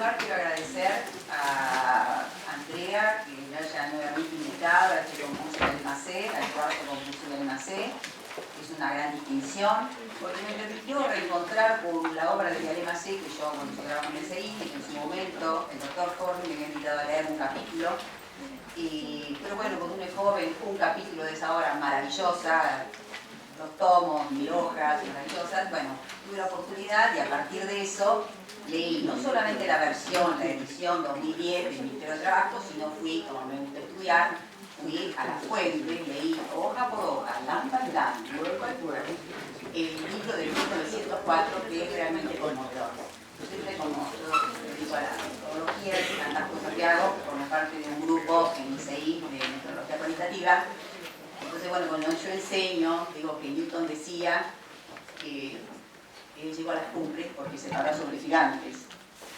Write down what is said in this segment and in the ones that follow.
lugar quiero agradecer a Andrea, que me haya nuevamente invitado a este concurso del MACE, al cuarto concurso del MACE. Es una gran distinción, porque me permitió reencontrar con la obra de Viale Macé, que yo consideraba en el CI, y que en su momento el doctor Forni me había invitado a leer un capítulo. Pero bueno, cuando uno es joven, un capítulo de esa obra maravillosa, 2 tomos, 1000 hojas maravillosas, bueno, tuve la oportunidad y a partir de eso leí no solamente la versión, la edición 2010 del Ministerio de Trabajo, sino fui, como me gusta estudiar, fui a la fuente, leí hoja por hoja, lamp by lamp, word by word, el libro del 1904, que es realmente conmovedor. Yo siempre, como yo me dedico a la metodología y tantas cosas que hago, formo parte de un grupo en ICI de metodología cualitativa. Entonces, bueno, cuando yo enseño, digo que Newton decía que él llegó a las cumbres porque se paró sobre gigantes.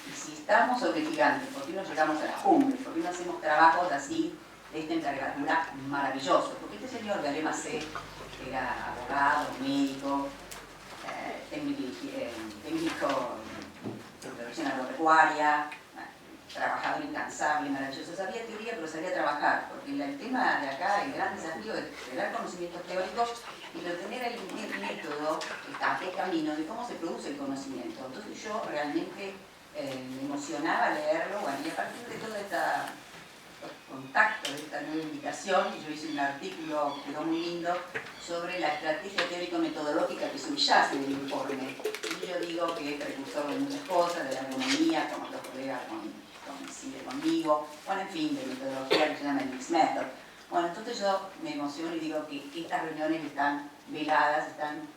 Y si estamos sobre gigantes, ¿por qué no llegamos a las cumbres? ¿Por qué no hacemos trabajos así de esta envergadura maravilloso? Porque este señor Viale Macé era abogado, médico, técnico de producción agropecuaria, trabajador incansable, maravilloso. Sabía teoría, pero sabía trabajar, porque el tema de acá, el gran desafío es tener conocimientos teóricos y de tener el método, el camino de cómo se produce el conocimiento. Entonces yo realmente me emocionaba leerlo, bueno, y a partir de todo este contacto, de esta nueva invitación, yo hice un artículo, quedó muy lindo, sobre la estrategia teórico-metodológica que subyace del informe. Y yo digo que es precursor de muchas cosas, de la ergonomía, como los colegas coinciden conmigo, bueno, en fin, de metodología que se llama el Mixed Method. Bueno, entonces yo me emociono y digo que estas reuniones están veladas, están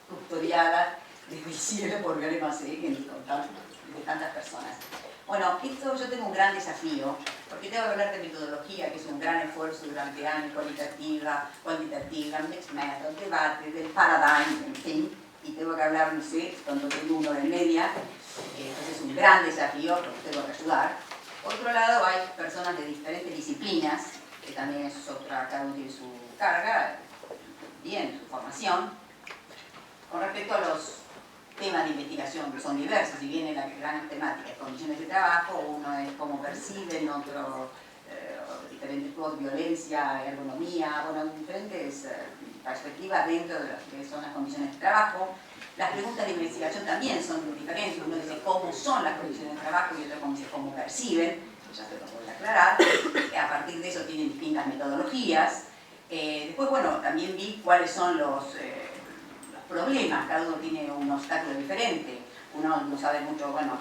custodiadas desde el cielo por Viale Macé, de tantas personas. Bueno, esto yo tengo un gran desafío, porque tengo que hablar de metodología, que es un gran esfuerzo durante años, cualitativa, mixed method, debate, del paradigm, en fin, y tengo que hablar, no sé, cuando tengo 1 hora y media, entonces es un gran desafío, porque tengo que ayudar. Por otro lado, hay personas de diferentes disciplinas, que también es otra, cada uno tiene su carga, bien, su formación. Con respecto a los temas de investigación, que son diversos, si bien la gran temática es condiciones de trabajo, uno es cómo perciben, otro diferentes cosas, violencia, ergonomía, bueno, diferentes perspectivas dentro de lo que son las condiciones de trabajo. Las preguntas de investigación también son diferentes, uno dice cómo son las condiciones de trabajo y otro como dice cómo perciben, ya se lo voy a aclarar. A partir de eso tienen distintas metodologías. Después, bueno, también vi cuáles son los problemas, cada uno tiene un obstáculo diferente. Uno no sabe mucho, bueno,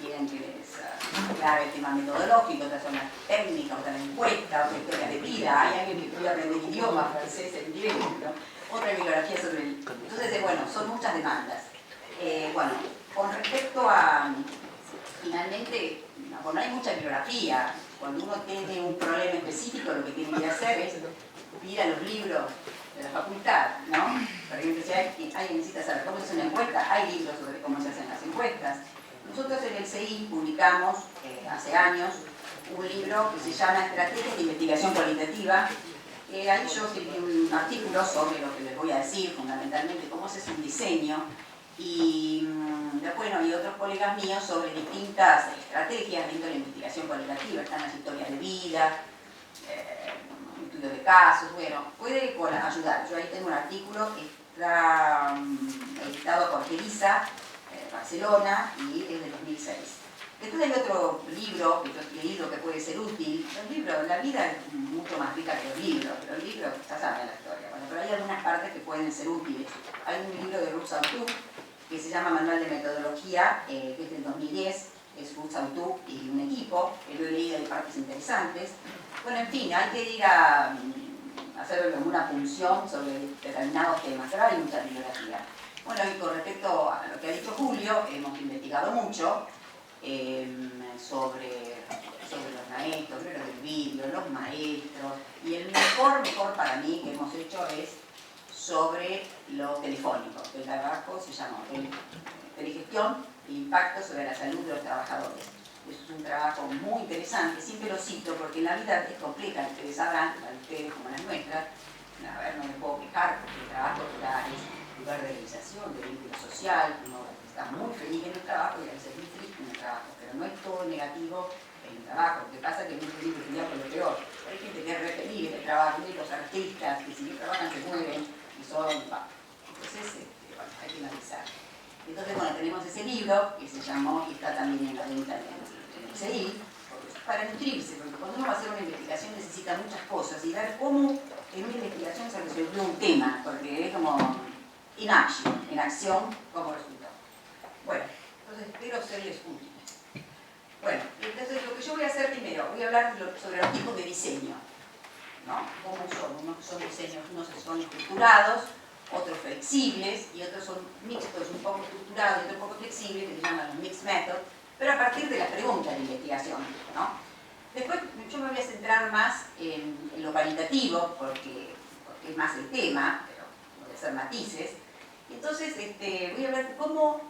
quieren que les aclare el tema metodológico, otras son las técnicas, otra la encuesta, otra historia de vida, hay alguien que quiere aprender idiomas, francés, el inglés, ¿no? Otra bibliografía sobre el... Entonces, bueno, son muchas demandas. Bueno, con respecto a, finalmente, no hay mucha bibliografía. Cuando uno tiene un problema específico, lo que tiene que hacer es ir a los libros de la facultad, ¿no? Por ejemplo, si alguien necesita saber cómo se hace una encuesta, hay libros sobre cómo se hacen las encuestas. Nosotros en el CI publicamos hace años un libro que se llama Estrategias de Investigación Cualitativa. Ahí yo escribí un artículo sobre lo que les voy a decir, fundamentalmente cómo se hace un diseño, y bueno, y otros colegas míos sobre distintas estrategias dentro de la investigación cualitativa. Están las historias de vida, estudios de casos, bueno, puede ayudar. Yo ahí tengo un artículo que está editado por Gelisa, Barcelona, y es de 2006. Después hay otro libro que yo he leído que puede ser útil. Los libros, la vida es mucho más rica que los libros, pero los libros ya saben la historia. Bueno, pero hay algunas partes que pueden ser útiles. Hay un libro de Ruth Sautou que se llama Manual de Metodología, que es del 2010, es Ruth Sautou y un equipo, que lo he leído, hay partes interesantes. Bueno, en fin, hay que ir a hacer una punción sobre determinados temas, pero hay mucha bibliografía. Bueno, y con respecto a lo que ha dicho Julio, hemos investigado mucho sobre los maestros, sobre los vídeos, los maestros, y el mejor para mí que hemos hecho es sobre lo telefónico. El trabajo se llama Telegestión, el impacto sobre la salud de los trabajadores. Eso es un trabajo muy interesante, siempre lo cito porque la vida es compleja, ustedes sabrán, para ustedes como las nuestras, a ver, no me puedo quejar porque el trabajo es lugar de realización, de vínculo social, uno está muy feliz en el trabajo y al ser muy triste en el trabajo trabajo, pero no es todo negativo en el trabajo. Lo que pasa es que muchos libros estudian por lo peor. Hay gente que es re feliz de trabajo, y los artistas que si no trabajan se mueven y son... Entonces, bueno, hay que analizar. Entonces, bueno, tenemos ese libro que se llamó, y está también en la venta en el CI, para nutrirse, porque cuando uno va a hacer una investigación necesita muchas cosas y ver cómo en una investigación se resolvió un tema, porque es como in action, en acción, como resultó. Bueno, entonces espero serles útil. Bueno, entonces lo que yo voy a hacer primero, voy a hablar sobre los tipos de diseño, ¿no? ¿Cómo son? Unos son diseños, unos son estructurados, otros flexibles y otros son mixtos, un poco estructurados y otro un poco flexibles, que se llaman los mixed methods, pero a partir de las preguntas de investigación, ¿no? Después yo me voy a centrar más en lo cualitativo, porque es más el tema, pero voy a hacer matices. Entonces voy a hablar de cómo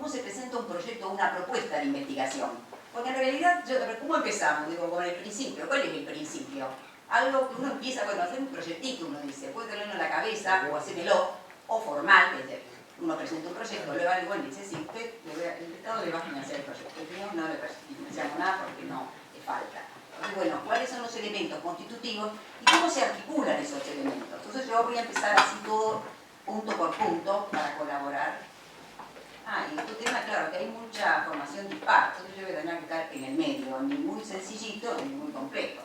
se presenta un proyecto o una propuesta de investigación. Porque en realidad, ¿cómo empezamos? Digo, con el principio. ¿Cuál es el principio? Algo que uno empieza, bueno, a hacer un proyectito, uno dice, puede tenerlo en la cabeza o hacérmelo, o formal, es decir, uno presenta un proyecto, luego alguien dice, sí, usted, el Estado le va a financiar el proyecto, no le financiamos nada porque no le falta. Entonces, bueno, ¿cuáles son los elementos constitutivos y cómo se articulan esos elementos? Entonces yo voy a empezar así todo, punto por punto, para colaborar. Y este tema, claro, que hay mucha formación dispar, entonces yo voy a tener que estar en el medio, ni muy sencillito ni muy complejo.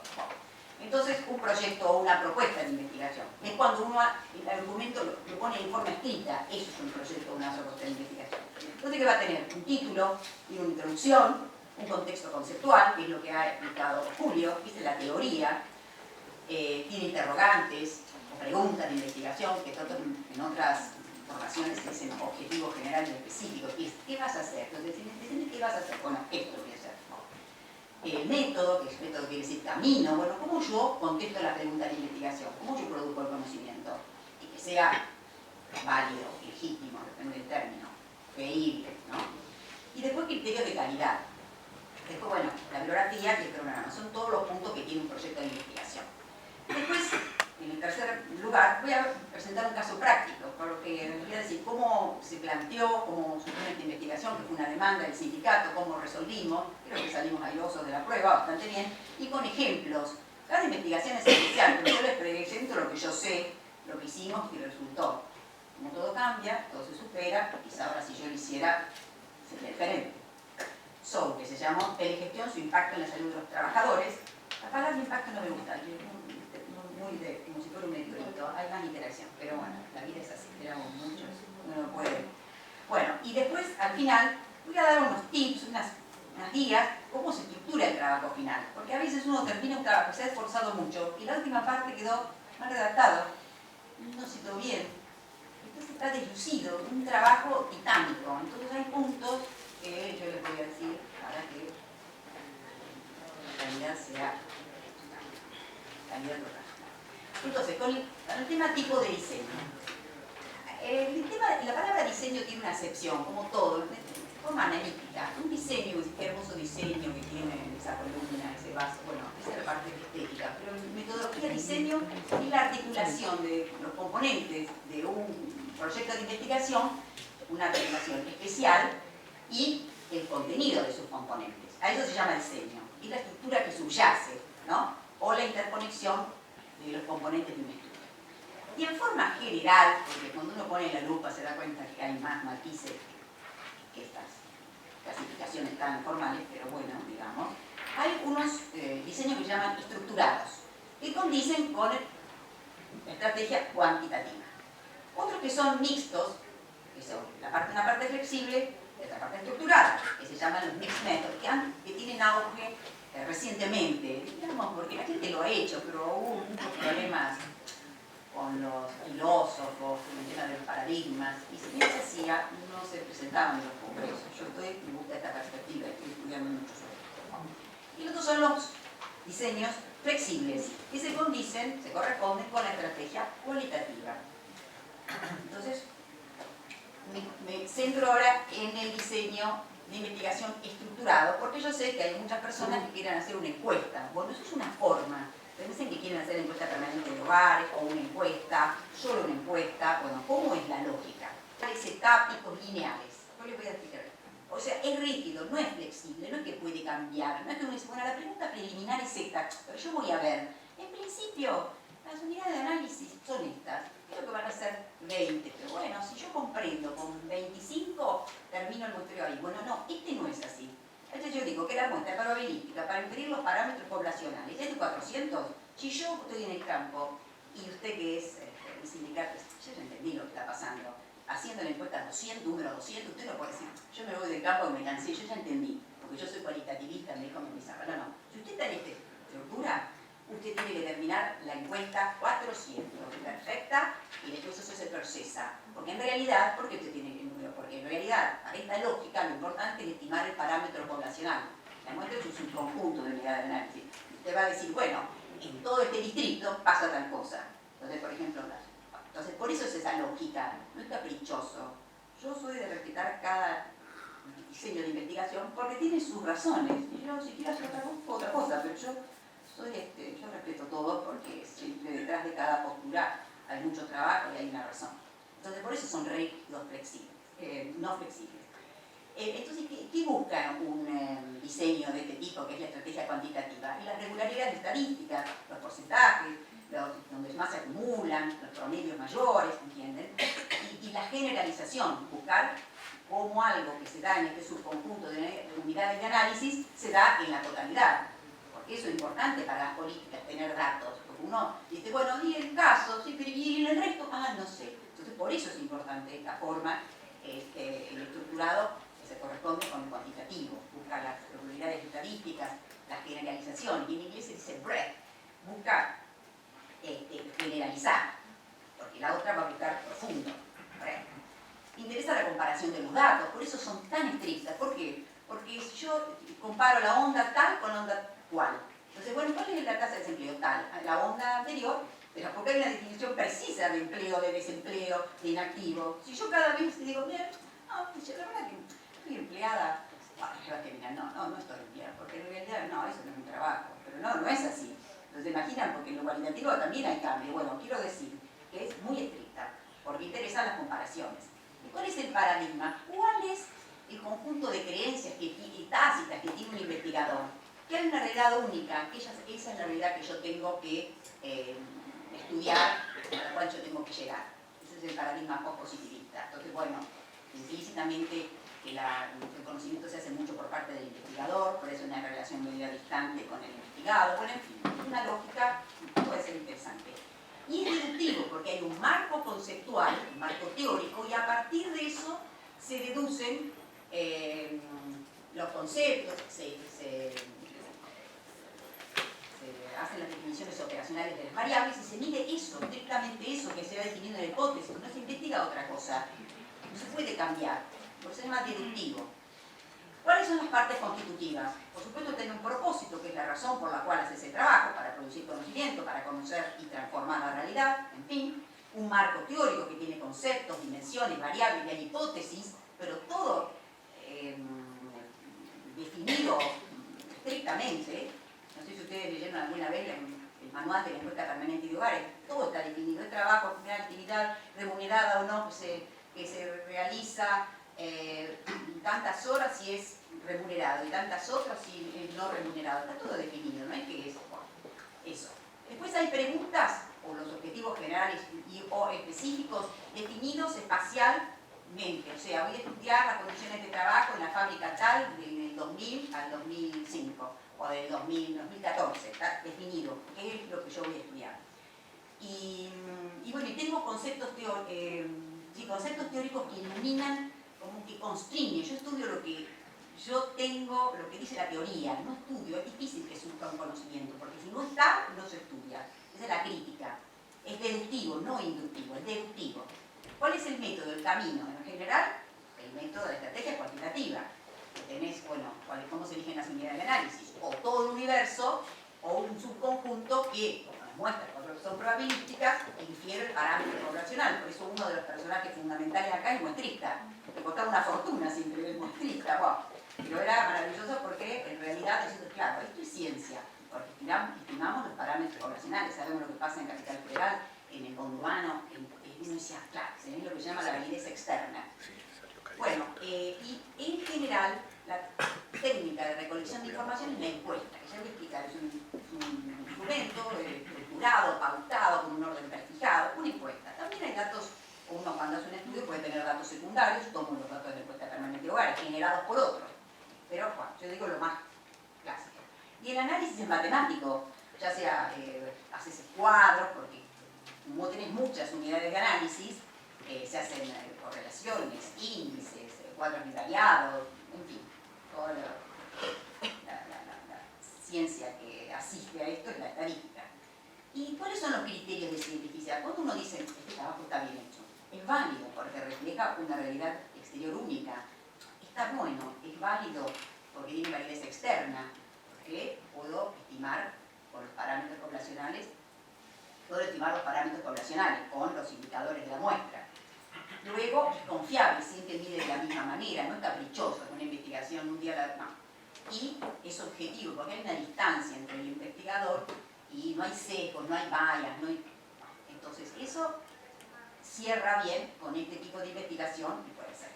Entonces, un proyecto o una propuesta de investigación es cuando uno el argumento lo pone en forma escrita, eso es un proyecto o una propuesta de investigación. Entonces, ¿qué va a tener? Un título, tiene una introducción, un contexto conceptual, que es lo que ha explicado Julio, ¿viste? La teoría, tiene interrogantes o preguntas de investigación, que en otras formaciones se dicen objetivos generales y específicos. ¿Qué vas a hacer? Entonces, ¿qué vas a hacer? Bueno, esto voy a hacer. El método, que es método quiere decir camino, bueno, cómo yo contesto la pregunta de investigación, cómo yo produzco el conocimiento y que sea válido, legítimo, depende del término, creíble, ¿no? Y después criterios de calidad. Después, bueno, la bibliografía y el cronograma, son todos los puntos que tiene un proyecto de investigación. Después, en el tercer lugar, voy a presentar un caso práctico, porque voy a decir cómo se planteó, cómo surgió esta investigación, que fue una demanda del sindicato, cómo resolvimos, creo que salimos airosos de la prueba bastante bien, y con ejemplos. Cada investigación es especial, pero yo les presento lo que yo sé, lo que hicimos y resultó. Como todo cambia, todo se supera, quizá ahora si yo lo hiciera sería diferente. SOU, que se llamó Telegestión, su impacto en la salud de los trabajadores. La palabra impacto no me gusta, como si fuera un meteorito, hay más interacción, pero bueno, la vida es así, esperamos muchos, uno no puede. Bueno, y después, al final, voy a dar unos tips, unas guías, cómo se estructura el trabajo final, porque a veces uno termina un trabajo, se ha esforzado mucho, y la última parte quedó mal redactado, no citó bien, entonces está deslucido, un trabajo titánico, entonces hay puntos que yo les voy a decir para que la calidad sea calidad total. Entonces, con el tema tipo de diseño. La palabra diseño tiene una acepción, como todo, de forma analítica. Un diseño, qué hermoso diseño que tiene esa columna, ese vaso, bueno, esa es la parte estética. Pero en metodología de diseño es la articulación de los componentes de un proyecto de investigación, una articulación especial y el contenido de sus componentes. A eso se llama diseño. Y la estructura que subyace, ¿no? O la interconexión de los componentes de un estudio. Y en forma general, porque cuando uno pone la lupa se da cuenta que hay más matices que estas clasificaciones tan formales, pero bueno, digamos, hay unos diseños que se llaman estructurados, que condicen con la estrategia cuantitativa. Otros que son mixtos, que son una parte flexible y otra parte estructurada, que se llaman los mixed methods, que tienen auge recientemente, digamos, porque la gente lo ha hecho, pero hubo muchos problemas con los filósofos, con el tema de los paradigmas, y si bien se hacía, no se presentaban en los congresos. Me gusta esta perspectiva, estoy estudiando mucho sobre esto. Y otros son los diseños flexibles, que se corresponden con la estrategia cualitativa. Entonces, me centro ahora en el diseño de investigación estructurado, porque yo sé que hay muchas personas que quieren hacer una encuesta. Bueno, eso es una forma. Dicen que quieren hacer encuesta permanente de hogares, o una encuesta, solo una encuesta. Bueno, ¿cómo es la lógica? Etapas lineales. Yo les voy a explicar. O sea, es rígido, no es flexible, no es que puede cambiar. No es que uno dice, bueno, la pregunta preliminar es esta, pero yo voy a ver. En principio, las unidades de análisis son estas. Creo que van a ser 20, pero bueno, si yo comprendo con 25, termino el muestreo ahí. Bueno, no, este no es así. Entonces yo digo que la muestra probabilística para inferir los parámetros poblacionales es de 400. Si yo estoy en el campo y usted que es el sindicato, yo ya entendí lo que está pasando, haciendo la encuesta 200, número 200, usted no puede decir, yo me voy del campo y me cansé, yo ya entendí, porque yo soy cualitativista, me dijo mi pizarra. No, no, si usted está en esta estructura, usted tiene que terminar la encuesta 400, perfecta, y después eso se procesa. Porque en realidad, ¿por qué usted tiene el número? Porque en realidad, para esta lógica, lo importante es estimar el parámetro poblacional. La muestra es un subconjunto de unidades de análisis. Usted va a decir, bueno, en todo este distrito pasa tal cosa. Entonces, por ejemplo, entonces por eso es esa lógica, no es caprichoso. Yo soy de respetar cada diseño de investigación porque tiene sus razones. Y yo, si quiero hacer otra cosa, pero yo respeto todo porque siempre detrás de cada postura hay mucho trabajo y hay una razón. Entonces, por eso son rígidos flexibles, no flexibles. Entonces, ¿qué busca un diseño de este tipo, que es la estrategia cuantitativa? Y las regularidades estadísticas, los porcentajes, donde más se acumulan, los promedios mayores, ¿entienden? Y la generalización, buscar cómo algo que se da en este subconjunto de unidades de análisis se da en la totalidad. Porque eso es importante para las políticas, tener datos. Porque uno dice, bueno, di el caso, sí, pero ¿y el resto? Ah, no sé. Entonces, por eso es importante esta forma, el estructurado que se corresponde con el cuantitativo. Buscar las regularidades estadísticas, la generalización. Y en inglés se dice breadth. Buscar generalizar. Porque la otra va a buscar profundo. Breadth. Interesa la comparación de los datos, por eso son tan estrictas. ¿Por qué? Porque si yo comparo la onda tal con la onda cual. Entonces, bueno, ¿cuál es la tasa de desempleo? Tal. La onda anterior, pero porque hay una definición precisa de empleo, de desempleo, de inactivo. Si yo cada vez digo, bien, no, yo la verdad que estoy empleada, no estoy empleada, porque en realidad no, eso no es mi trabajo. Pero no es así. Entonces, imaginan, porque en lo cualitativo también hay cambio. Bueno, quiero decir que es muy estricta, porque interesan las comparaciones. ¿Y cuál es el paradigma? ¿Cuál es el conjunto de creencias tácitas que tiene un investigador? Que hay una realidad única, que esa es la realidad que yo tengo que estudiar, a la cual yo tengo que llegar. Ese es el paradigma post-positivista. Entonces, bueno, implícitamente que el conocimiento se hace mucho por parte del investigador, por eso hay una relación media distante con el investigado. Bueno, en fin, una lógica puede ser interesante. Y es deductivo, porque hay un marco conceptual, un marco teórico, y a partir de eso se deducen los conceptos, se hacen las definiciones operacionales de las variables y se mide eso, estrictamente eso que se va definiendo en la hipótesis, no se investiga otra cosa, no se puede cambiar, por eso es más deductivo. ¿Cuáles son las partes constitutivas? Por supuesto tiene un propósito, que es la razón por la cual hace ese trabajo, para producir conocimiento, para conocer y transformar la realidad, en fin. Un marco teórico que tiene conceptos, dimensiones, variables, y hay hipótesis, pero todo definido estrictamente. No sé si ustedes leyeron alguna vez el manual de la encuesta permanente de hogares, todo está definido, es trabajo, actividad remunerada o no que se realiza tantas horas si es remunerado y tantas otras si es no remunerado, está todo definido, no es que es eso. Después hay preguntas o los objetivos generales o específicos definidos espacialmente, o sea, voy a estudiar las condiciones de trabajo en la fábrica tal del 2000 al 2005 o del 2014, está definido, qué es lo que yo voy a estudiar. Y bueno, y tengo conceptos teóricos que iluminan, como que constriñen. Yo estudio lo que yo tengo, lo que dice la teoría, no estudio, es difícil que surja un conocimiento, porque si no está, no se estudia. Esa es la crítica. Es deductivo, no inductivo, es deductivo. ¿Cuál es el método, el camino? En general, el método de la estrategia cuantitativa. Tenés, bueno, cómo se eligen las unidades de análisis, o todo el universo, o un subconjunto que, como las muestras son probabilísticas, infiere el parámetro poblacional. Por eso uno de los personajes fundamentales acá es muestrista. Le costaba una fortuna siempre el muestrista, wow. Pero era maravilloso porque en realidad eso es claro, esto es ciencia, porque estimamos los parámetros poblacionales, sabemos lo que pasa en Capital Federal, en el conurbano, uno decía, claro, se ve lo que se llama la validez externa. Bueno, y en general, la técnica de recolección de información es la encuesta, que ya voy a explicar, es un instrumento estructurado, pautado, con un orden prefijado, una encuesta. También hay datos, uno cuando hace un estudio puede tener datos secundarios, tomo los datos de la encuesta permanente de hogares, generados por otros, pero bueno, yo digo lo más clásico. Y el análisis es matemático, ya sea haces cuadros, porque como tenés muchas unidades de análisis, se hacen correlaciones, índices, cuadros invariados, en fin, toda la ciencia que asiste a esto es la estadística. ¿Y cuáles son los criterios de cientificidad? Cuando uno dice este trabajo está bien hecho, es válido porque refleja una realidad exterior única, está bueno, es válido porque tiene validez externa, porque puedo estimar con los parámetros poblacionales, con los indicadores de la muestra. Luego, es confiable, siempre mide de la misma manera, no es caprichoso, es una investigación un día no. Y es objetivo, porque hay una distancia entre el investigador y no hay sesgos, no hay bias, no hay... Entonces, eso cierra bien con este tipo de investigación y puede ser.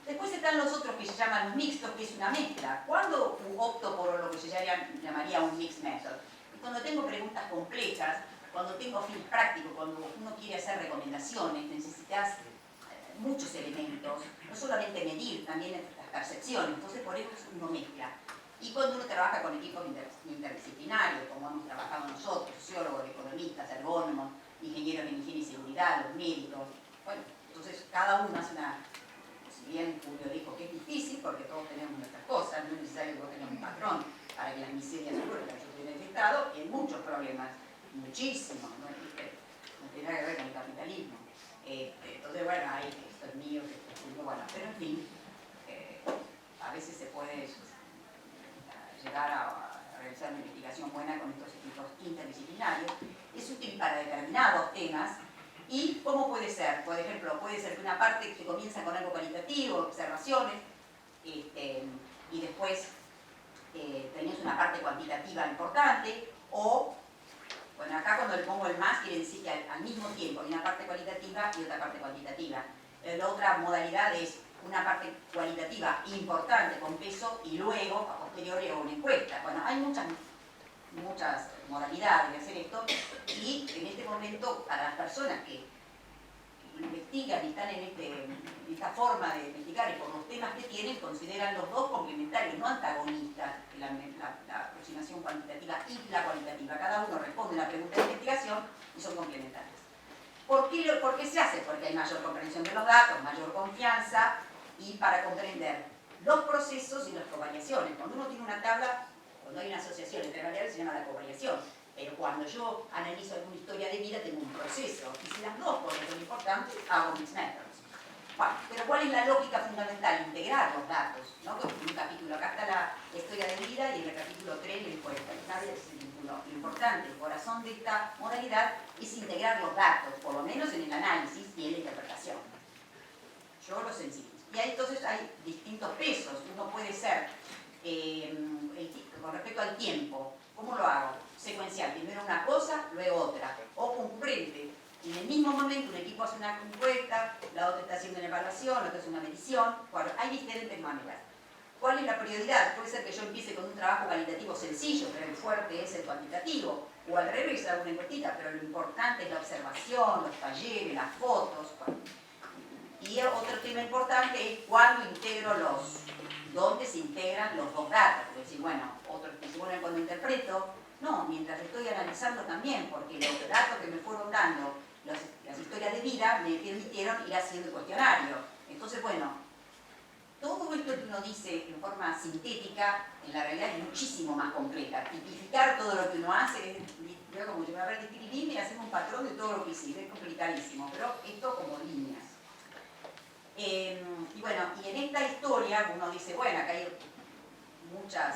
Después están los otros que se llaman los mixtos, que es una mezcla. ¿Cuándo opto por lo que se llamaría un mixed method? Cuando tengo preguntas complejas, cuando tengo fines prácticos, cuando uno quiere hacer recomendaciones, necesitas muchos elementos, no solamente medir, también las percepciones, entonces por eso uno mezcla. Y cuando uno trabaja con equipos interdisciplinarios, como hemos trabajado nosotros, sociólogos, economistas, ergónomos, ingenieros en higiene y seguridad, los médicos, bueno, entonces cada uno hace una... Si bien Julio dijo que es difícil, porque todos tenemos nuestras cosas, no es necesario que todos tengamos un patrón para que las miserias ocurran, que yo estoy detectado en muchos problemas, muchísimos, no tiene nada que ver con el capitalismo. Entonces, bueno, hay esto es mío, esto es tuyo, bueno, pero en fin, a veces se puede llegar a realizar una investigación buena con estos equipos interdisciplinarios. Es útil para determinados temas. ¿Y cómo puede ser? Por ejemplo, puede ser que una parte que comienza con algo cualitativo, observaciones, y después tenés una parte cuantitativa importante, o, bueno, acá cuando le pongo el más quiere decir que al mismo tiempo hay una parte cualitativa y otra parte cuantitativa. La otra modalidad es una parte cualitativa importante con peso y luego, a posteriori, hago una encuesta. Bueno, hay muchas modalidades de hacer esto y en este momento para las personas que investigan y están en esta forma de investigar y por los temas que tienen, consideran los dos complementarios, no antagonistas, la aproximación cuantitativa y la cualitativa. Cada uno responde a una pregunta de investigación y son complementarios. ¿Por qué se hace? Porque hay mayor comprensión de los datos, mayor confianza y para comprender los procesos y las covariaciones. Cuando uno tiene una tabla, cuando hay una asociación entre variables se llama la covariación, pero cuando yo analizo alguna historia de vida tengo un proceso y si las dos cosas son importantes, hago mixed methods. Bueno, pero ¿cuál es la lógica fundamental? Integrar los datos, ¿no? En un capítulo, acá está la historia de vida y en el capítulo 3 la encuesta. Lo importante, el corazón de esta modalidad es integrar los datos, por lo menos en el análisis y en la interpretación. Yo lo sensibilizo. Y ahí entonces hay distintos pesos. Uno puede ser, con respecto al tiempo, ¿cómo lo hago? Secuencial, primero una cosa, luego otra. O concurrente. En el mismo momento un equipo hace una encuesta, la otra está haciendo una evaluación, la otra hace una medición. Bueno, hay diferentes maneras. ¿Cuál es la prioridad? Puede ser que yo empiece con un trabajo cualitativo sencillo, pero el fuerte es el cuantitativo. O al revés, hago una encuestita, pero lo importante es la observación, los talleres, las fotos. Y otro tema importante es cuándo integro dónde se integran los dos datos. Es decir, bueno, otros que se vuelven cuando interpreto, no, mientras estoy analizando también, porque los datos que me fueron dando, las historias de vida, me permitieron ir haciendo el cuestionario. Entonces, bueno, todo esto que uno dice en forma sintética, en la realidad es muchísimo más compleja. Tipificar todo lo que uno hace, yo como yo me voy a escribir y hacer un patrón de todo lo que hice, es complicadísimo, pero esto como líneas. Y bueno, y en esta historia uno dice, bueno, acá hay mucha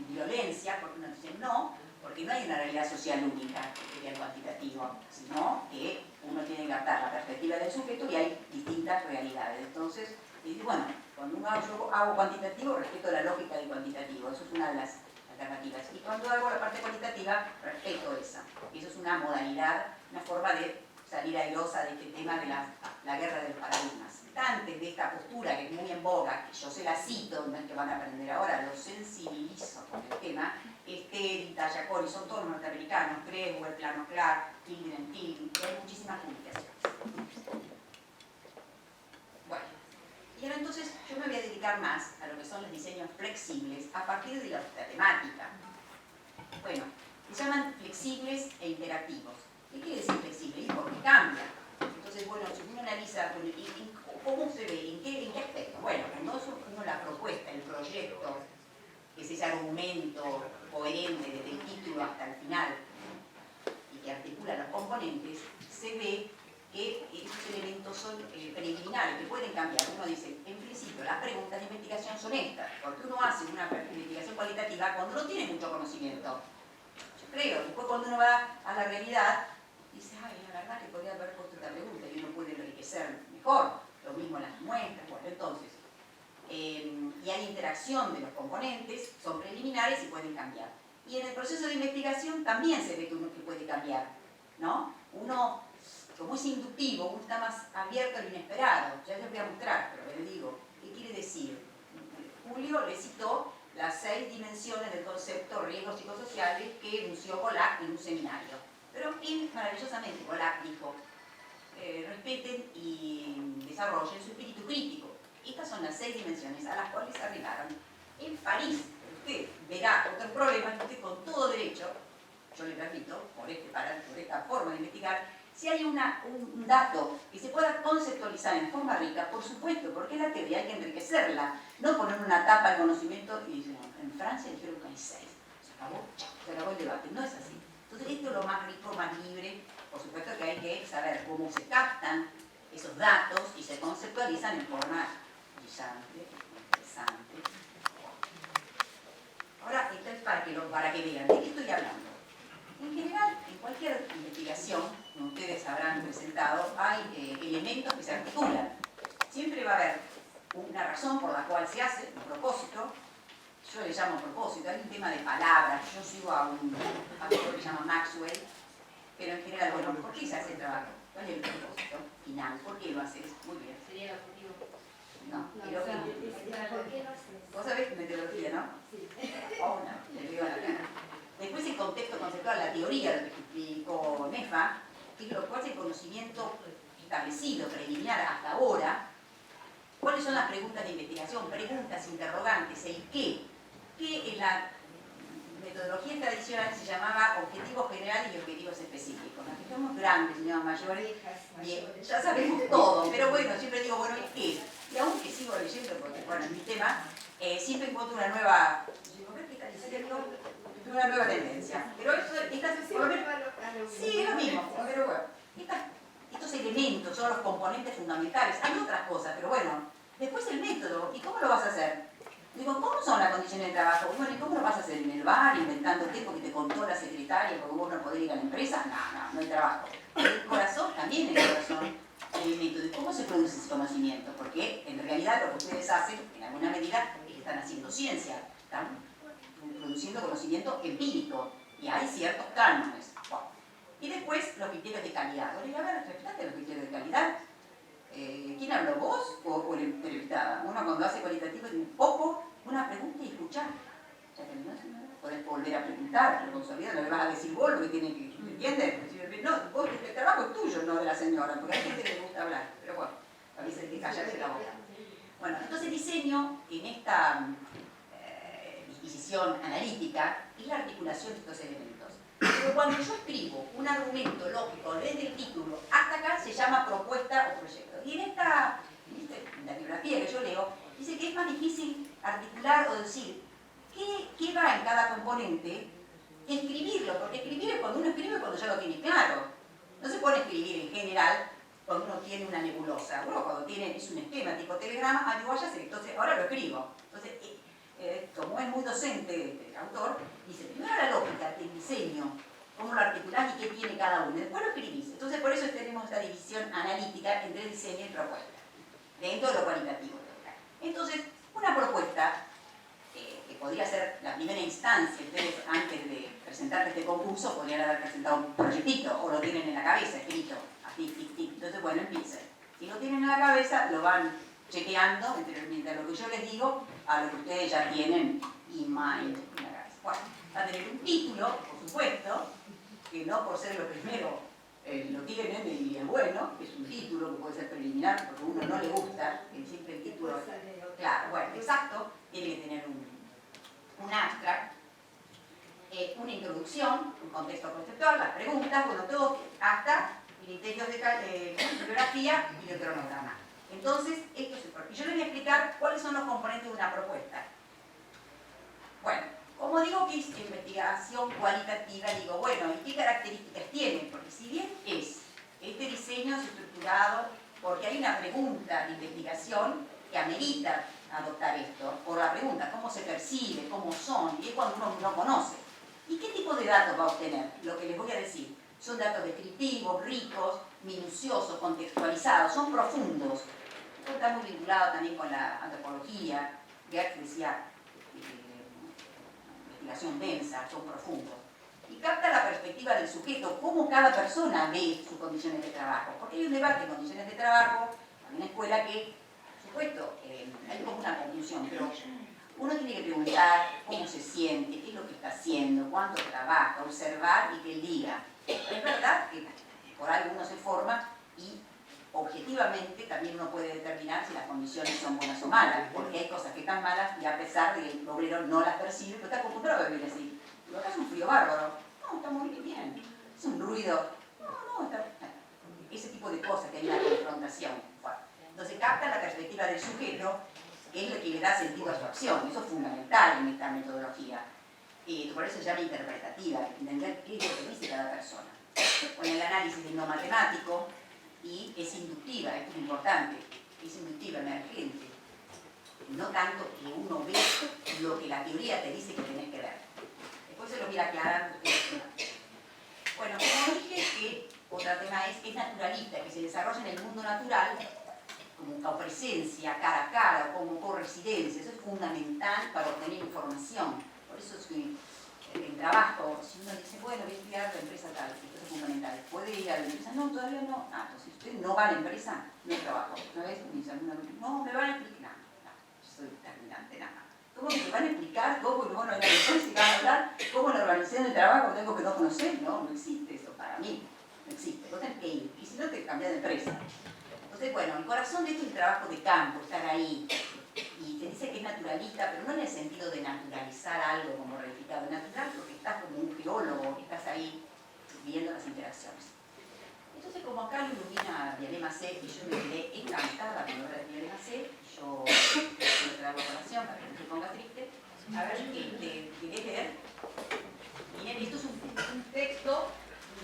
violencia, porque uno dice no, porque no hay una realidad social única, que sería el cuantitativo, sino que uno tiene que captar la perspectiva del sujeto y hay distintas realidades. Entonces, bueno, cuando yo hago cuantitativo, respeto la lógica del cuantitativo, eso es una de las alternativas. Y cuando hago la parte cualitativa, respeto esa. Eso es una modalidad, una forma de salir airosa de este tema de las la guerra de los paradigmas. Antes de esta postura que es muy en boga, que yo se la cito, no es que van a aprender ahora, los sensibilizo con el tema, Esther, Tallaconi, son todos norteamericanos, Creswell, Plano Clark, Tilden, Tilden, y hay muchísimas publicaciones. Bueno, y ahora entonces yo me voy a dedicar más a lo que son los diseños flexibles a partir de la temática. Bueno, se llaman flexibles e interactivos. ¿Qué quiere decir flexible? Porque cambia. Entonces, bueno, si uno analiza cómo se ve, en qué aspecto. Bueno, cuando uno la propuesta, el proyecto, que es ese argumento coherente desde el título hasta el final y que articula los componentes, se ve que esos elementos son preliminares, que pueden cambiar. Uno dice, en principio, las preguntas de investigación son estas, porque uno hace una investigación cualitativa cuando no tiene mucho conocimiento. Yo creo, después cuando uno va a la realidad, dice, ay, la verdad que podría haber puesto esta pregunta y uno puede enriquecer mejor. Lo mismo las muestras. Bueno, entonces, y hay interacción de los componentes, son preliminares y pueden cambiar. Y en el proceso de investigación también se ve que uno puede cambiar, ¿no? Uno, como es inductivo, uno está más abierto al inesperado. Ya les voy a mostrar, pero les digo, ¿qué quiere decir? Julio le citó las 6 dimensiones del concepto riesgos psicosociales que enunció Pollack en un seminario. Pero él, maravillosamente, Pollack dijo, respeten y desarrollen su espíritu crítico. Estas son las 6 dimensiones a las cuales arribaron en París. Usted verá otros problemas que usted con todo derecho, yo le repito, por esta forma de investigar, si hay un dato que se pueda conceptualizar en forma rica, por supuesto, porque la teoría hay que enriquecerla, no poner una tapa al conocimiento y decir, no, en Francia dijeron que hay 6, se acabó el debate, no es así. Entonces esto es lo más rico, más libre, por supuesto que hay que saber cómo se captan esos datos y se conceptualizan en forma brillante, interesante. Ahora, esto es para que vean, ¿de qué estoy hablando? En general, en cualquier investigación, como ustedes habrán presentado, hay elementos que se articulan. Siempre va a haber una razón por la cual se hace, un propósito. Yo le llamo propósito, hay un tema de palabras. Yo sigo a un autor que se llama Maxwell, pero en general, bueno, ¿por qué se hace el trabajo? ¿Cuál es el propósito final? ¿Por qué lo haces? Muy bien. Sería el objetivo. No, el objetivo. ¿Por qué lo haces? Vos sabés metodología, ¿no? Sí. Oh, no, le digo a la cara. Después el contexto conceptual, la teoría, lo que explicó Nefa, que es lo cual es el conocimiento establecido, preliminar hasta ahora. ¿Cuáles son las preguntas de investigación? Preguntas, interrogantes, el qué. Que en la metodología tradicional se llamaba objetivos generales y objetivos específicos. Nos fijamos grandes, señor Mayor, bien, ya sabemos todo, pero bueno, siempre digo, bueno, ¿el qué? Y aunque sigo leyendo, porque bueno, es mi tema, siempre encuentro una nueva, ¿qué está diciendo? Una nueva tendencia. Pero esto, sí, es lo mismo, pero bueno, estos elementos son los componentes fundamentales. Hay otras cosas, pero bueno, después el método, ¿y cómo lo vas a hacer? Digo, ¿cómo son las condiciones de trabajo? Bueno, ¿y cómo lo vas a hacer? ¿En el bar, inventándote porque te contó la secretaria, porque vos no podés ir a la empresa? No hay trabajo. El corazón, también el corazón, el método. ¿Y cómo se produce ese conocimiento? Porque en realidad lo que ustedes hacen, en alguna medida, es que están haciendo ciencia. Están produciendo conocimiento empírico. Y hay ciertos cánones. Bueno. Y después los criterios de calidad. Oye, a ver, ¿respetaste los criterios de calidad? ¿Quién habló, vos o el entrevistado? Uno cuando hace cualitativo tiene poco, una pregunta y escuchar. Ya terminó, señora. Podés volver a preguntar, responsabilidad, no le vas a decir vos lo que tiene que, ¿entiendes? No, vos, el trabajo es tuyo, no de la señora, porque hay gente que le gusta hablar, pero bueno, a veces hay que callarse la boca. Bueno, entonces diseño en esta disquisición analítica es la articulación de estos elementos. Pero cuando yo escribo un argumento lógico desde el título hasta acá, se llama propuesta o proyecto. Y en la bibliografía que yo leo, dice que es más difícil articular o decir qué va en cada componente que escribirlo, porque escribir es cuando uno escribe cuando ya lo tiene claro. No se puede escribir en general cuando uno tiene una nebulosa. Uno cuando es un esquema tipo telegrama, yo voy a hacer, entonces ahora lo escribo. Entonces, como es muy docente el autor, dice primero la lógica, el diseño, cómo lo articulás y qué tiene cada uno, después lo escribís. Entonces por eso tenemos esta división analítica entre diseño y propuesta, dentro de lo cualitativo. Entonces, una propuesta, que podría ser la primera instancia, ustedes antes de presentar este concurso podrían haber presentado un proyectito, o lo tienen en la cabeza escrito, así, tic, tic. Entonces, bueno, empiecen. Si lo tienen en la cabeza, lo van chequeando mientras lo que yo les digo a lo que ustedes ya tienen in mind en la cabeza. Bueno, va a tener un título, por supuesto, que no por ser lo primero lo tienen y es bueno, que es un título que puede ser preliminar porque a uno no le gusta, que siempre el título, claro, bueno, exacto, tiene que tener un abstract, una introducción, un contexto conceptual, las preguntas, bueno, todo hasta criterios de bibliografía y de cronograma. Entonces, esto es importante. Y yo les voy a explicar cuáles son los componentes de una propuesta. Bueno, como digo que es investigación cualitativa, digo, bueno, ¿y qué características tiene? Porque si bien este diseño es estructurado porque hay una pregunta de investigación que amerita adoptar esto, por la pregunta, ¿cómo se percibe? ¿Cómo son? Y es cuando uno no conoce. ¿Y qué tipo de datos va a obtener? Lo que les voy a decir. Son datos descriptivos, ricos, minuciosos, contextualizados, son profundos. Esto está muy vinculado también con la antropología. Gertz decía, investigación densa, son profundos. Y capta la perspectiva del sujeto, cómo cada persona ve sus condiciones de trabajo. Porque hay un debate en condiciones de trabajo, en una escuela que, por supuesto, hay como una conclusión, pero uno tiene que preguntar cómo se siente, qué es lo que está haciendo, cuánto trabaja, observar y que él diga. Es verdad que por algo uno se forma y objetivamente también uno puede determinar si las condiciones son buenas o malas, porque hay cosas que están malas y a pesar de que el obrero no las percibe, pero está acostumbrado a vivir así. Pero acá es un frío bárbaro. No, está muy bien. Es un ruido. No, está... Ese tipo de cosas que hay una confrontación. Entonces capta la perspectiva del sujeto, que es lo que le da sentido a su acción. Eso es fundamental en esta metodología. Por eso se llama interpretativa, entender qué es lo que dice cada persona. Con el análisis no matemático, y es inductiva, esto es importante, es inductiva, emergente. No tanto que uno ve lo que la teoría te dice que tenés que ver. Después se lo voy a aclarar. Bueno, como dije, que otro tema es naturalista, que se desarrolla en el mundo natural como presencia cara a cara o como corresidencia. Eso es fundamental para obtener información. Por eso es que el trabajo, si uno dice, bueno, voy a estudiar la empresa tal, esto es fundamental. ¿Puede ir a la empresa? No, todavía no. Ah, entonces usted no va a la empresa, no trabajo. Una vez me dice, no, me van a explicar. No, soy terminante, nada. ¿Cómo me van a explicar cómo luego no hay si van a hablar cómo la organización del trabajo tengo que no conocer? No, no existe eso para mí. No existe. Vos tenés que ir. Y si no, te cambias de empresa. Entonces, bueno, el corazón de esto es el trabajo de campo, estar ahí. Y te dice que es naturalista, pero no en el sentido de naturalizar algo como reificado. Natural porque estás como un geólogo, estás ahí viendo las interacciones. Entonces, como acá lo ilumina Vialema C, y yo me quedé encantada con la obra de Vialema C, yo quiero traer la oración para que no se ponga triste. A ver, ¿querés leer? Miren, esto es un texto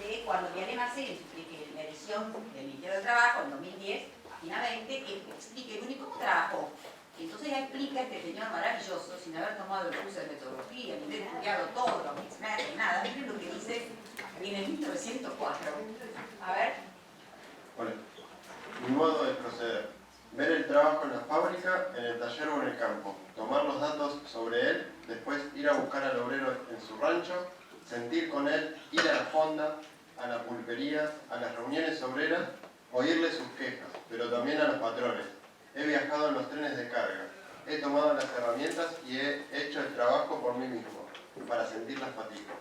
de cuando Vialema C, en la edición del Ministerio del Trabajo, en 2010, finalmente, que explique el único cómo trabajó. Entonces ya explica este señor maravilloso, sin haber tomado el curso de metodología, ni haber estudiado todo, los mixmatch, nada. Miren lo que dice en el 1904. A ver. Bueno, mi modo de proceder. Ver el trabajo en la fábrica, en el taller o en el campo. Tomar los datos sobre él, después ir a buscar al obrero en su rancho, sentir con él, ir a la fonda, a la pulpería, a las reuniones obreras, oírle sus quejas, pero también a los patrones. He viajado en los trenes de carga, he tomado las herramientas y he hecho el trabajo por mí mismo, para sentir las fatigas.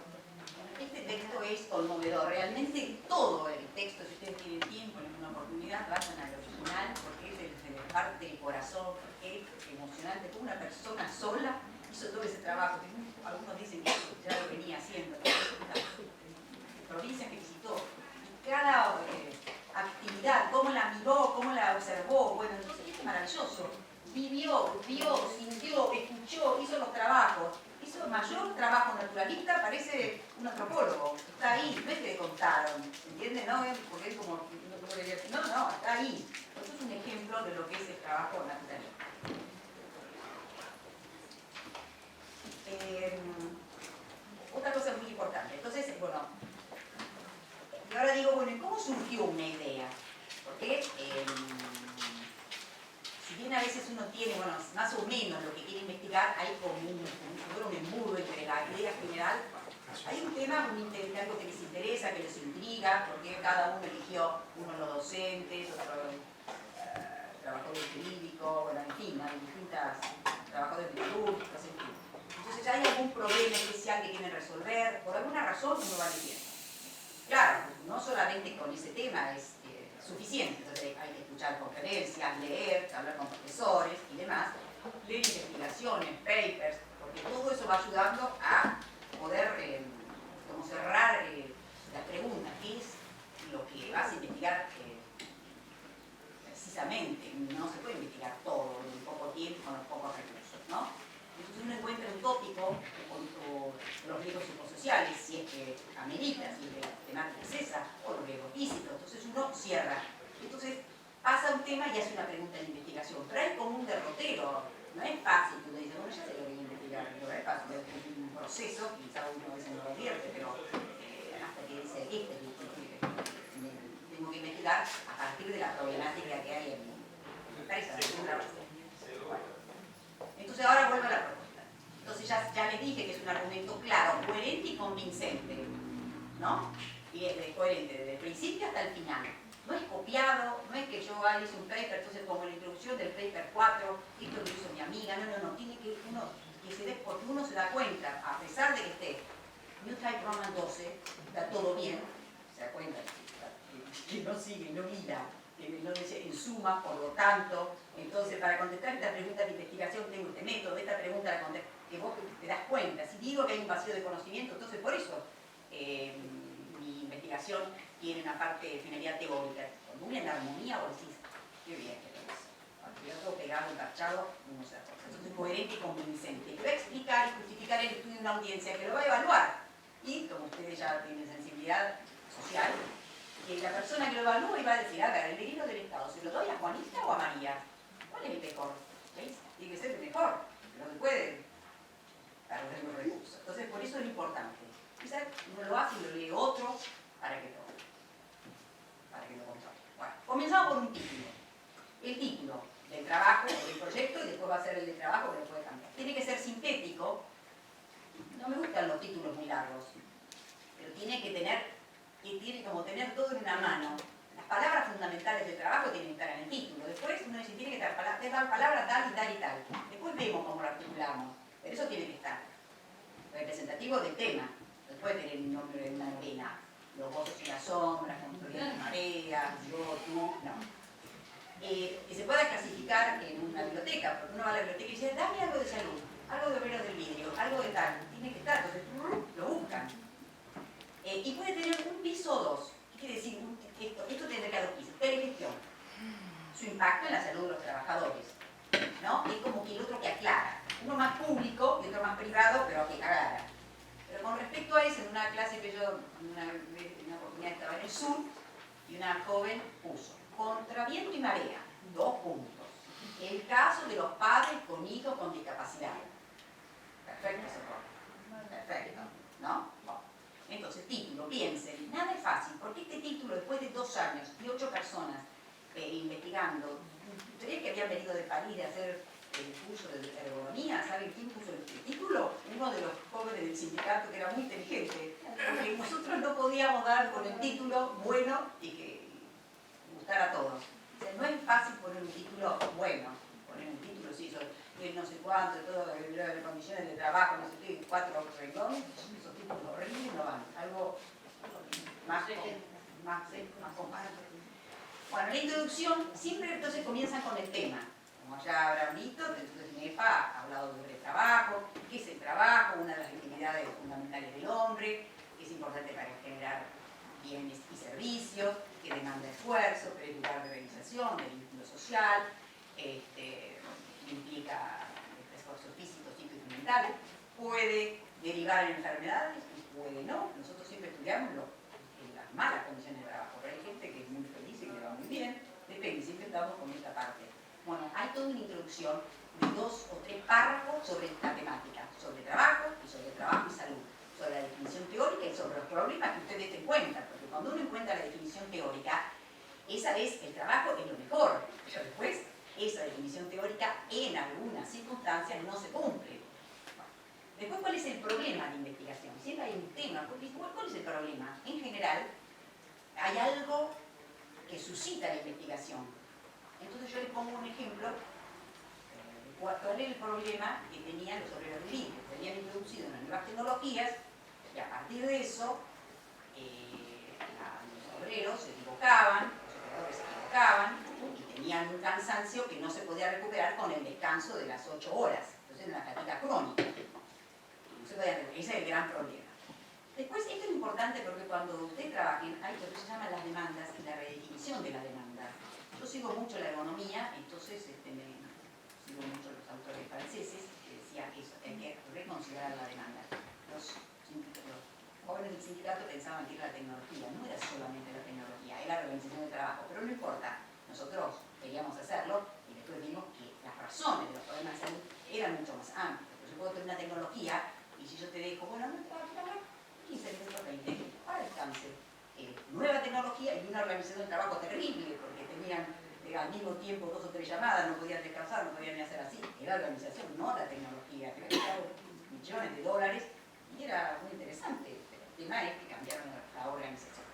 Este texto es conmovedor, realmente todo el texto, si ustedes tienen tiempo, en una oportunidad, vayan al original, porque es de la parte del corazón, porque es emocionante, como una persona sola hizo todo ese trabajo, que algunos dicen que ya lo venía haciendo, provincias que visitó, cada actividad, cómo la miró, cómo la observó, bueno, entonces es maravilloso. Vivió, vio, sintió, escuchó, hizo los trabajos. Hizo mayor trabajo naturalista, parece un antropólogo. Está ahí, no es que le contaron, ¿entiendes? No, porque es como, no, está ahí. Esto es un ejemplo de lo que es el trabajo naturalista. Otra cosa muy importante. Entonces, bueno, y ahora digo, bueno, ¿y cómo surgió una idea? Porque si bien a veces uno tiene, bueno, más o menos lo que quiere investigar, hay como un embudo entre la idea general. Hay un tema, algo que les interesa, que les intriga, porque cada uno eligió, uno los docentes, otro trabajadores jurídicos, bueno, en fin, hay distintas trabajadores metalúrgicos, en fin. Entonces hay algún problema especial que quieren resolver, por alguna razón uno va leyendo. Claro, no solamente con ese tema es suficiente, entonces hay que escuchar conferencias, leer, hablar con profesores y demás, leer investigaciones, papers, porque todo eso va ayudando a poder como cerrar las preguntas, qué es lo que vas a investigar precisamente. No se puede investigar todo en poco tiempo con los pocos recursos, ¿no? Entonces uno encuentra un tópico o los riesgos psicosociales, si es que amerita, si es que la temática es esa, o los riesgos físicos, entonces uno cierra. Entonces pasa un tema y hace una pregunta de investigación, pero hay como un derrotero, no es fácil, tú le dices, bueno, ya sé lo que voy a investigar, no es fácil, es un proceso, quizá uno a veces no lo advierte, pero hasta que dice, tengo que investigar a partir de la problemática que hay en mi empresa, en un trabajo. Entonces ahora vuelvo a la propuesta. Entonces ya les dije que es un argumento claro, coherente y convincente, ¿no? Y es coherente desde el principio hasta el final. No es copiado, no es que yo hice un paper, entonces como la introducción del paper 4, esto lo hizo mi amiga, no, tiene que uno que se dé, porque uno se da cuenta, a pesar de que esté New Type Roman 12, está todo bien, se da cuenta que no sigue, no mira, no dice en suma, por lo tanto. Entonces, para contestar esta pregunta de investigación tengo este método, esta pregunta la que vos te das cuenta. Si digo que hay un vacío de conocimiento, entonces por eso mi investigación tiene una parte de finalidad teórica. Cuando uno en armonía, vos decís, qué bien que lo hizo. Cuando yo todo pegado, encarchado, uno se da cuenta. Entonces, coherente y convincente. Que va a explicar y justificar el estudio de una audiencia que lo va a evaluar. Y, como ustedes ya tienen sensibilidad social, que la persona que lo evalúa iba a decir, a ver, el dinero del Estado, ¿se lo doy a Juanita o a María? ¿Cuál es el mejor? ¿Veis? Tiene que ser el mejor, pero no puede perder los recursos. Entonces, por eso es importante. Quizás uno lo hace y lo lee otro para que lo controle. Bueno, comenzamos por un título. El título del trabajo o del proyecto, y después va a ser el de trabajo que lo puede cambiar. Tiene que ser sintético. No me gustan los títulos muy largos, pero tiene que tener todo en una mano. Las palabras fundamentales del trabajo tienen que estar en el título. Después uno dice, tiene que estar palabras tal y tal y tal. Después vemos cómo lo articulamos. Pero eso tiene que estar representativo del tema. No puede tener el nombre de una novela. Los gozos y las sombras, construir la marea, yo, tú, no. Que se pueda clasificar en una biblioteca, porque uno va a la biblioteca y dice, dame algo de salud, algo de obreros del vidrio, algo de tal. Tiene que estar, entonces lo buscan. Y puede tener un piso o dos. ¿Qué quiere decir? Esto tendrá dos pisos. Telegestión. Su impacto en la salud de los trabajadores, ¿no? Es como que el otro que aclara. Uno más público y otro más privado, pero que aclara. Pero con respecto a eso, en una clase que yo, una oportunidad estaba en el sur, y una joven puso, contra viento y marea, 2 puntos. El caso de los padres con hijos con discapacidad. Perfecto, eso. Perfecto, ¿no? Bueno. Entonces, título, piensen, nada es fácil, porque este título, después de 2 años y 8 personas investigando, ustedes que habían venido de París de hacer el curso de ergonomía, ¿saben quién puso el título? Uno de los jóvenes del sindicato que era muy inteligente, porque nosotros no podíamos dar con el título bueno y que gustara a todos. O sea, no es fácil poner un título bueno, poner un título, sí, no sé cuánto, todo, las condiciones de trabajo, no sé qué, 4 renglones, esos títulos horribles no van, algo más compacto. Bueno, la introducción siempre entonces comienzan con el tema. Como ya habrán visto, entonces NEFA ha hablado sobre el trabajo, qué es el trabajo, una de las actividades fundamentales del hombre, que es importante para generar bienes y servicios, que demanda esfuerzo, que es lugar de organización, de vínculo social, implica esfuerzos físicos, psíquicos y mentales, puede derivar en enfermedades y puede no. Nosotros siempre estudiamos las malas condiciones de trabajo, pero hay gente que es muy feliz y le va muy bien, depende, siempre estamos con esta parte. Bueno, hay toda una introducción de 2 o 3 párrafos sobre esta temática, sobre trabajo y sobre trabajo y salud, sobre la definición teórica y sobre los problemas que ustedes den cuenta, porque cuando uno encuentra la definición teórica, esa es el trabajo, es lo mejor, pero después esa definición teórica en algunas circunstancias no se cumple. Después, ¿cuál es el problema de investigación? Siempre hay un tema. ¿Cuál es el problema? En general, hay algo que suscita la investigación. Entonces Entonces yo les pongo un ejemplo de cuál era el problema que tenían los obreros de Linde, que habían introducido unas nuevas tecnologías y a partir de eso los obreros se equivocaban, los operadores se equivocaban y tenían un cansancio que no se podía recuperar con el descanso de las 8 horas. Entonces era una fatiga crónica. No se podía recuperar. Ese es el gran problema. Después, esto es importante porque cuando ustedes trabajen, hay lo que se llaman las demandas y la redefinición de la demanda. Yo sigo mucho la economía, entonces sigo mucho los autores franceses que decían eso, hay que reconsiderar la demanda. Los jóvenes del sindicato pensaban que era la tecnología, no era solamente la tecnología, era la organización del trabajo, pero no importa, nosotros queríamos hacerlo y después vimos que las razones de los problemas de salud eran mucho más amplias. Yo puedo tener una tecnología y si yo te dejo, bueno, no te va a trabajar 15 minutos, 20 minutos, para descanse. Nueva tecnología y una organización del trabajo terrible, porque tenían al mismo tiempo 2 o 3 llamadas, no podían descansar, no podían ni hacer así. Era la organización, no la tecnología, que había costado millones de dólares y era muy interesante. El tema es que cambiaron la organización.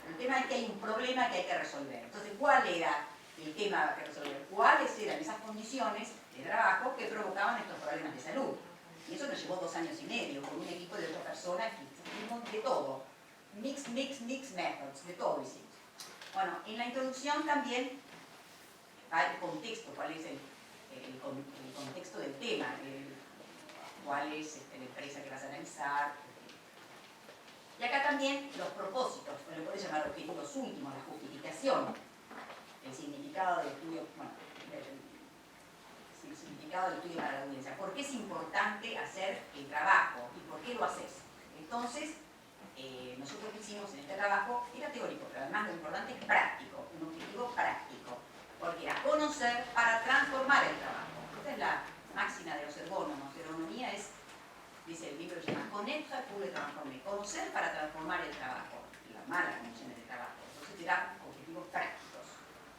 El tema es que hay un problema que hay que resolver. Entonces, ¿cuál era el tema que resolver? ¿Cuáles eran esas condiciones de trabajo que provocaban estos problemas de salud? Y eso nos llevó 2 años y medio, con un equipo de 8 personas que hicimos de todo. Mix methods, de todo hicimos. Bueno, en la introducción también hay el contexto, cuál es el contexto del tema, cuál es la empresa que vas a analizar. Y acá también los propósitos, lo puedes llamar objetivos últimos, la justificación, el significado del estudio, bueno, el significado del estudio para la audiencia. ¿Por qué es importante hacer el trabajo y por qué lo haces? Entonces, nosotros lo que hicimos en este trabajo era teórico, pero además lo importante es práctico, un objetivo práctico, porque era conocer para transformar el trabajo. Esta es la máxima de los ergónomos. Ergonomía es, dice el libro, se llama Conecta pour le transformer, conocer para transformar el trabajo, las malas condiciones de trabajo. Entonces eran objetivos prácticos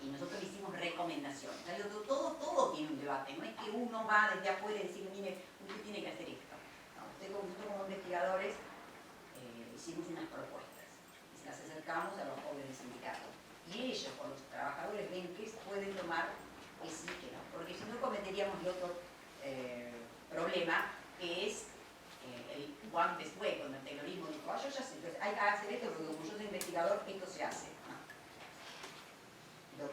y nosotros le hicimos recomendaciones. Todo tiene un debate, no es que uno va desde afuera y decir, mire, usted tiene que hacer esto. No, nosotros como investigadores hicimos unas propuestas y se las acercamos a los jóvenes sindicatos. Y ellos, con los trabajadores, ven que pueden tomar que sí, que no. Porque si no cometeríamos el otro problema, que es el one best way, cuando el taylorismo dijo, yo ya sé, entonces hay que hacer esto porque como yo soy investigador, esto se hace. No.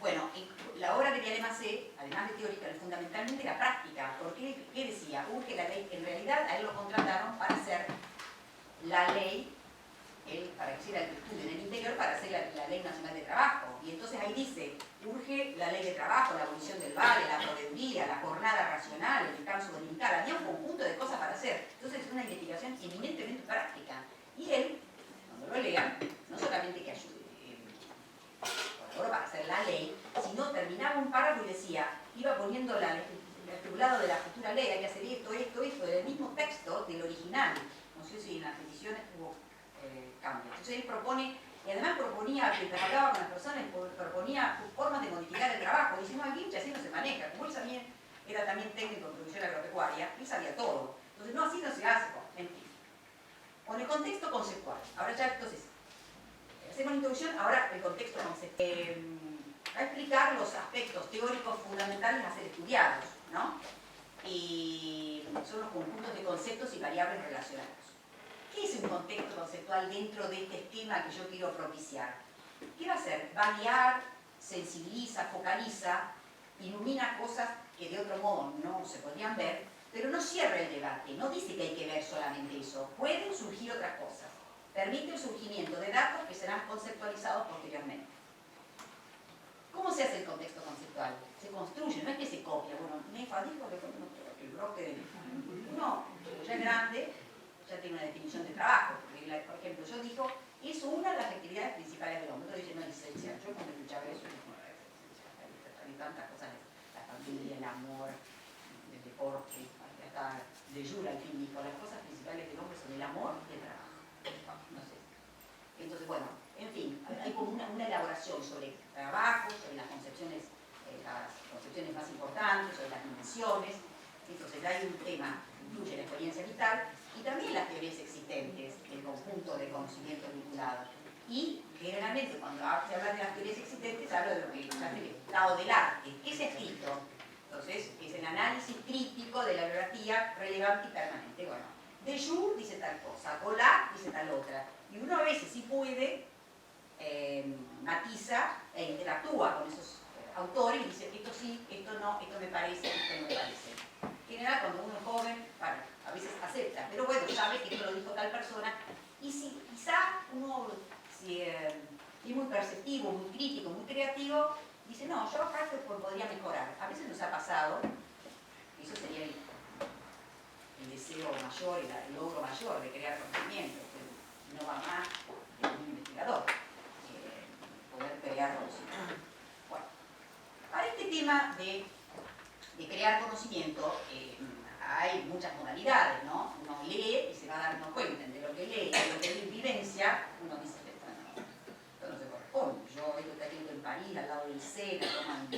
Bueno, la obra de Viale Macé, además de teórica, fundamentalmente era práctica. Porque, ¿qué decía? Urge la ley. En realidad, a él lo contrataron para hacer la ley, para que hiciera el estudio en el interior, para hacer la Ley Nacional de Trabajo. Y entonces ahí dice, urge la ley de trabajo, la abolición del vale, la proveeduría, la jornada racional, el descanso dominical. Había un conjunto de cosas para hacer. Entonces es una investigación eminentemente práctica. Y él, cuando lo lean, no solamente que ayude, colaboró para hacer la ley, sino terminaba un párrafo y decía, iba poniendo el articulado de la futura ley, hay que hacer esto, del mismo texto del original. No sé si en las ediciones hubo cambios. Entonces él propone, y además proponía, que trabajaba con las personas, proponía formas de modificar el trabajo. Dice, no, aquí así no se maneja. Como él también era también técnico en producción agropecuaria, él sabía todo. Entonces, no, así no se hace. En fin. Con el contexto conceptual. Ahora ya, entonces, hacemos la introducción, ahora el contexto conceptual. Va a explicar los aspectos teóricos fundamentales a ser estudiados, ¿no? Y son los conjuntos de conceptos y variables relacionados. ¿Qué es un contexto conceptual dentro de este esquema que yo quiero propiciar? ¿Qué va a hacer? Va a guiar, sensibiliza, focaliza, ilumina cosas que de otro modo no se podrían ver, pero no cierra el debate, no dice que hay que ver solamente eso. Pueden surgir otras cosas. Permite el surgimiento de datos que serán conceptualizados posteriormente. ¿Cómo se hace el contexto conceptual? Se construye, no es que se copia. Bueno, Nefa dijo que el bloque de Nefa. No, ya es grande, ya tiene una definición de trabajo. Porque, por ejemplo, yo digo, es una de las actividades principales del hombre. Otro dice, no es esencial. Yo cuando escuchaba eso, no era esencial. Hay tantas cosas, la familia, el amor, el deporte, hasta de Jura al fin dijo, las cosas principales del hombre son el amor y el trabajo. No sé. Entonces, bueno, en fin, hay como una elaboración sobre el trabajo, sobre las concepciones más importantes, sobre las dimensiones. Entonces hay un tema que incluye la experiencia vital y también las teorías existentes, el conjunto de conocimientos vinculados. Y generalmente cuando se habla de las teorías existentes, se habla de lo que llaman el estado del arte. ¿Qué se ha escrito? Entonces, es el análisis crítico de la bibliografía relevante y permanente. Bueno, de Jure dice tal cosa, Gola dice tal otra. Y uno a veces sí puede, matiza e interactúa con esos autores y dice esto sí, esto no, esto me parece, esto no me parece. En general, cuando uno es joven, bueno, a veces acepta, pero bueno, sabe que esto lo dijo tal persona. Y si quizá uno, si es muy perceptivo, muy crítico, muy creativo, dice, no, yo acá podría mejorar. A veces nos ha pasado, eso sería el deseo mayor, el logro mayor de crear conocimiento, que no va más de un investigador, poder crear conocimiento. Bueno, para este tema de crear conocimiento, hay muchas modalidades, ¿no? Uno lee y se va dando cuenta de lo que lee, de lo que vivencia, uno dice, esto no se corresponde. Yo estoy aquí en París, al lado del Sena, toman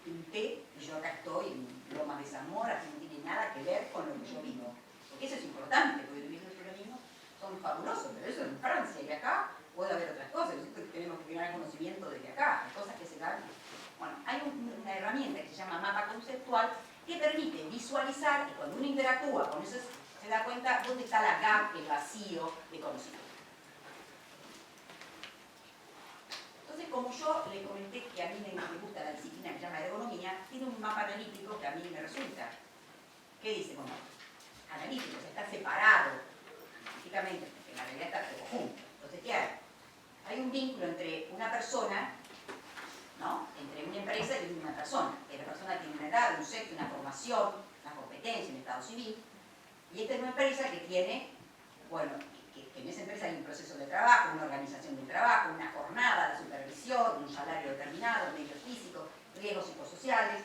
un té, y yo acá estoy en Lomas de Zamora, que no tiene nada que ver con lo que yo vivo. Porque eso es importante, porque los peronismos son fabulosos, pero eso en Francia y acá puede haber otras cosas. Nosotros tenemos que tener conocimiento desde acá, hay cosas que se dan. Bueno, hay una herramienta que se llama mapa conceptual que permite visualizar, y cuando uno interactúa con eso se da cuenta dónde está la gap, el vacío de conocimiento. Entonces, como yo le comenté que a mí me gusta la disciplina que se llama ergonomía, tiene un mapa analítico que a mí me resulta. ¿Qué dice? Bueno, analítico, está separado científicamente, porque en la realidad está todo junto. Entonces, ¿qué hay? Hay un vínculo entre una persona, ¿no? Entre una empresa y una persona. Que la persona tiene una edad, un sexo, una formación, una competencia, un estado civil. Y esta es una empresa que tiene, bueno, que en esa empresa hay un proceso de trabajo, una organización del trabajo, una jornada de supervisión, un salario determinado, medios físicos, riesgos psicosociales,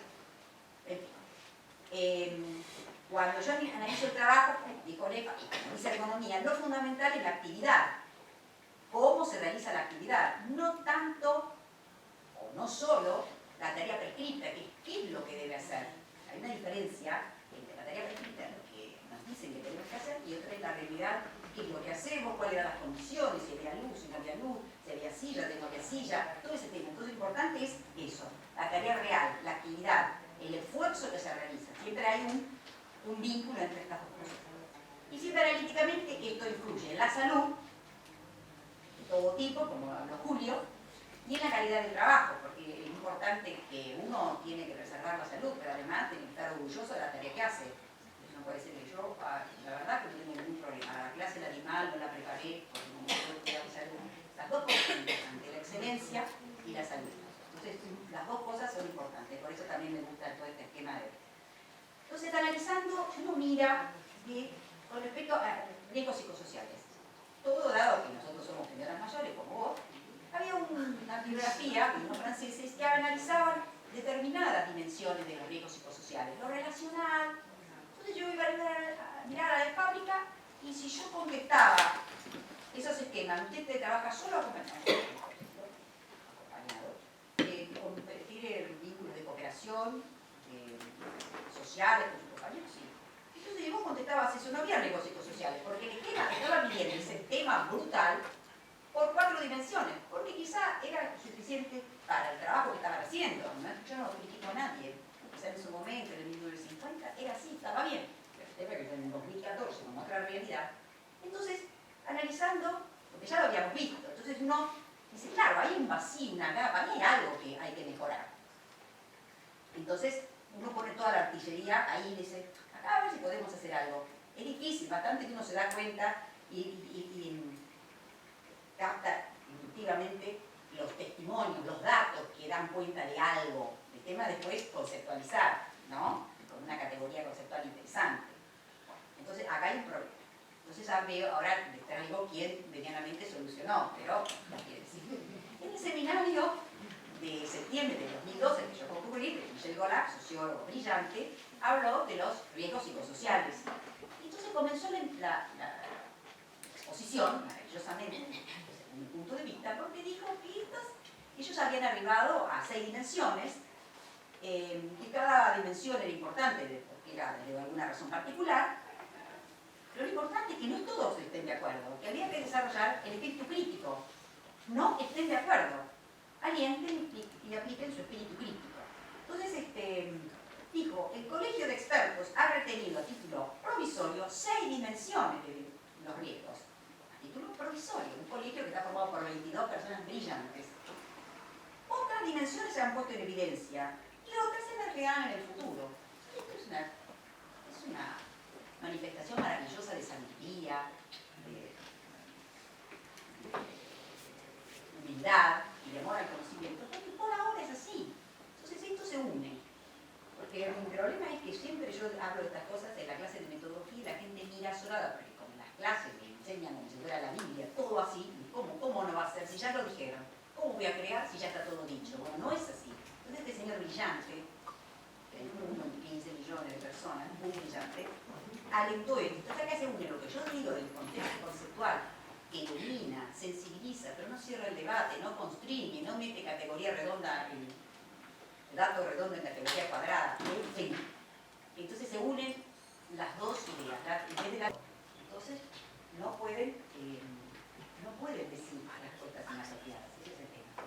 en fin. Cuando yo analizo el trabajo, dijo Lefa, y analiza la economía, lo fundamental es la actividad. ¿Cómo se realiza la actividad? No tanto, o no solo, la tarea prescrita, que qué es lo que debe hacer. Hay una diferencia entre la tarea prescrita, lo que nos dicen que tenemos que hacer, y otra es la realidad, qué es lo que hacemos, cuáles eran las condiciones, si había luz, si no había luz, si había silla, si no había silla, todo ese tema. Entonces lo importante es eso, la tarea real, la actividad, el esfuerzo que se realiza. Siempre hay un vínculo entre estas dos cosas. Y siempre analíticamente esto influye en la salud, de todo tipo, como habló Julio, y en la calidad del trabajo, porque es importante que uno tiene que preservar la salud, pero además tiene que estar orgulloso de la tarea que hace. No puede ser que yo, la verdad que no tengo ningún problema, la clase del animal no la preparé porque no me puedo cuidar de salud. Las dos cosas son importantes, la excelencia y la salud. Entonces, las dos cosas son importantes, por eso también me gusta todo este esquema de... Entonces, analizando, uno mira con respecto a riesgos psicosociales. Todo dado que nosotros somos señoras mayores, como vos, había una bibliografía de unos franceses que analizaban determinadas dimensiones de los riesgos psicosociales, lo relacional. Entonces yo iba a mirar a la fábrica y si yo contestaba esos esquemas, ¿usted trabaja solo o acompañado? Tiene vínculos de cooperación sociales con sus compañeros, sí. Entonces yo contestaba eso, no había riesgos psicosociales, porque el esquema estaba midiendo ese tema brutal por 4 dimensiones, porque quizá era suficiente para el trabajo que estaban haciendo. ¿No? Yo no critico a nadie, quizá en su momento, en el 1950, era así, estaba bien. Pero el tema es que en el 2014, con otra realidad. Entonces, analizando, porque ya lo habíamos visto, entonces uno dice, claro, hay un vacío, una gapa, hay algo que hay que mejorar. Entonces, uno pone toda la artillería ahí y dice, acá a ver si podemos hacer algo. Es difícil, bastante que uno se da cuenta y capta intuitivamente los testimonios, los datos que dan cuenta de algo. El tema después conceptualizar, ¿no? Con una categoría conceptual interesante. Entonces, acá hay un problema. Entonces, ahora les traigo quién medianamente solucionó, pero no quiere decir. En el seminario de septiembre de 2012, que yo concurrí, Michel Gola, sociólogo brillante, habló de los riesgos psicosociales. Y entonces comenzó la exposición, maravillosamente, desde mi punto de vista, porque dijo que ellos habían arribado a 6 dimensiones, que cada dimensión era importante, porque era de alguna razón particular, pero lo importante es que no todos estén de acuerdo, que había que desarrollar el espíritu crítico. no estén de acuerdo, alienten y apliquen su espíritu crítico. Entonces, dijo, el Colegio de Expertos ha retenido a título provisorio 6 dimensiones de los riesgos. A título provisorio, un colegio que está formado por 22 personas brillantes. Otras dimensiones se han puesto en evidencia y otras emergerán en el futuro. Esto es una manifestación maravillosa de sabiduría, de humildad y de amor al conocimiento, porque por ahora es así. Entonces esto se une. Porque mi problema es que siempre yo hablo de estas cosas en la clase de metodología y la gente mira azorada, porque como en las clases me enseñan como si fuera la Biblia, todo así, ¿cómo no va a ser? Si ya lo dijeron. ¿Cómo voy a crear si ya está todo dicho? Bueno, no es así. Entonces este señor brillante, el mundo de 15 millones de personas, muy brillante, alentó esto. Entonces acá se une lo que yo digo del contexto conceptual, que ilumina, sensibiliza, pero no cierra el debate, no constriñe, no mete categoría redonda en dato redondo en categoría cuadrada, en fin. Entonces se unen las dos ideas. Entonces no pueden decir las cosas inapropiadas, ese es el tema.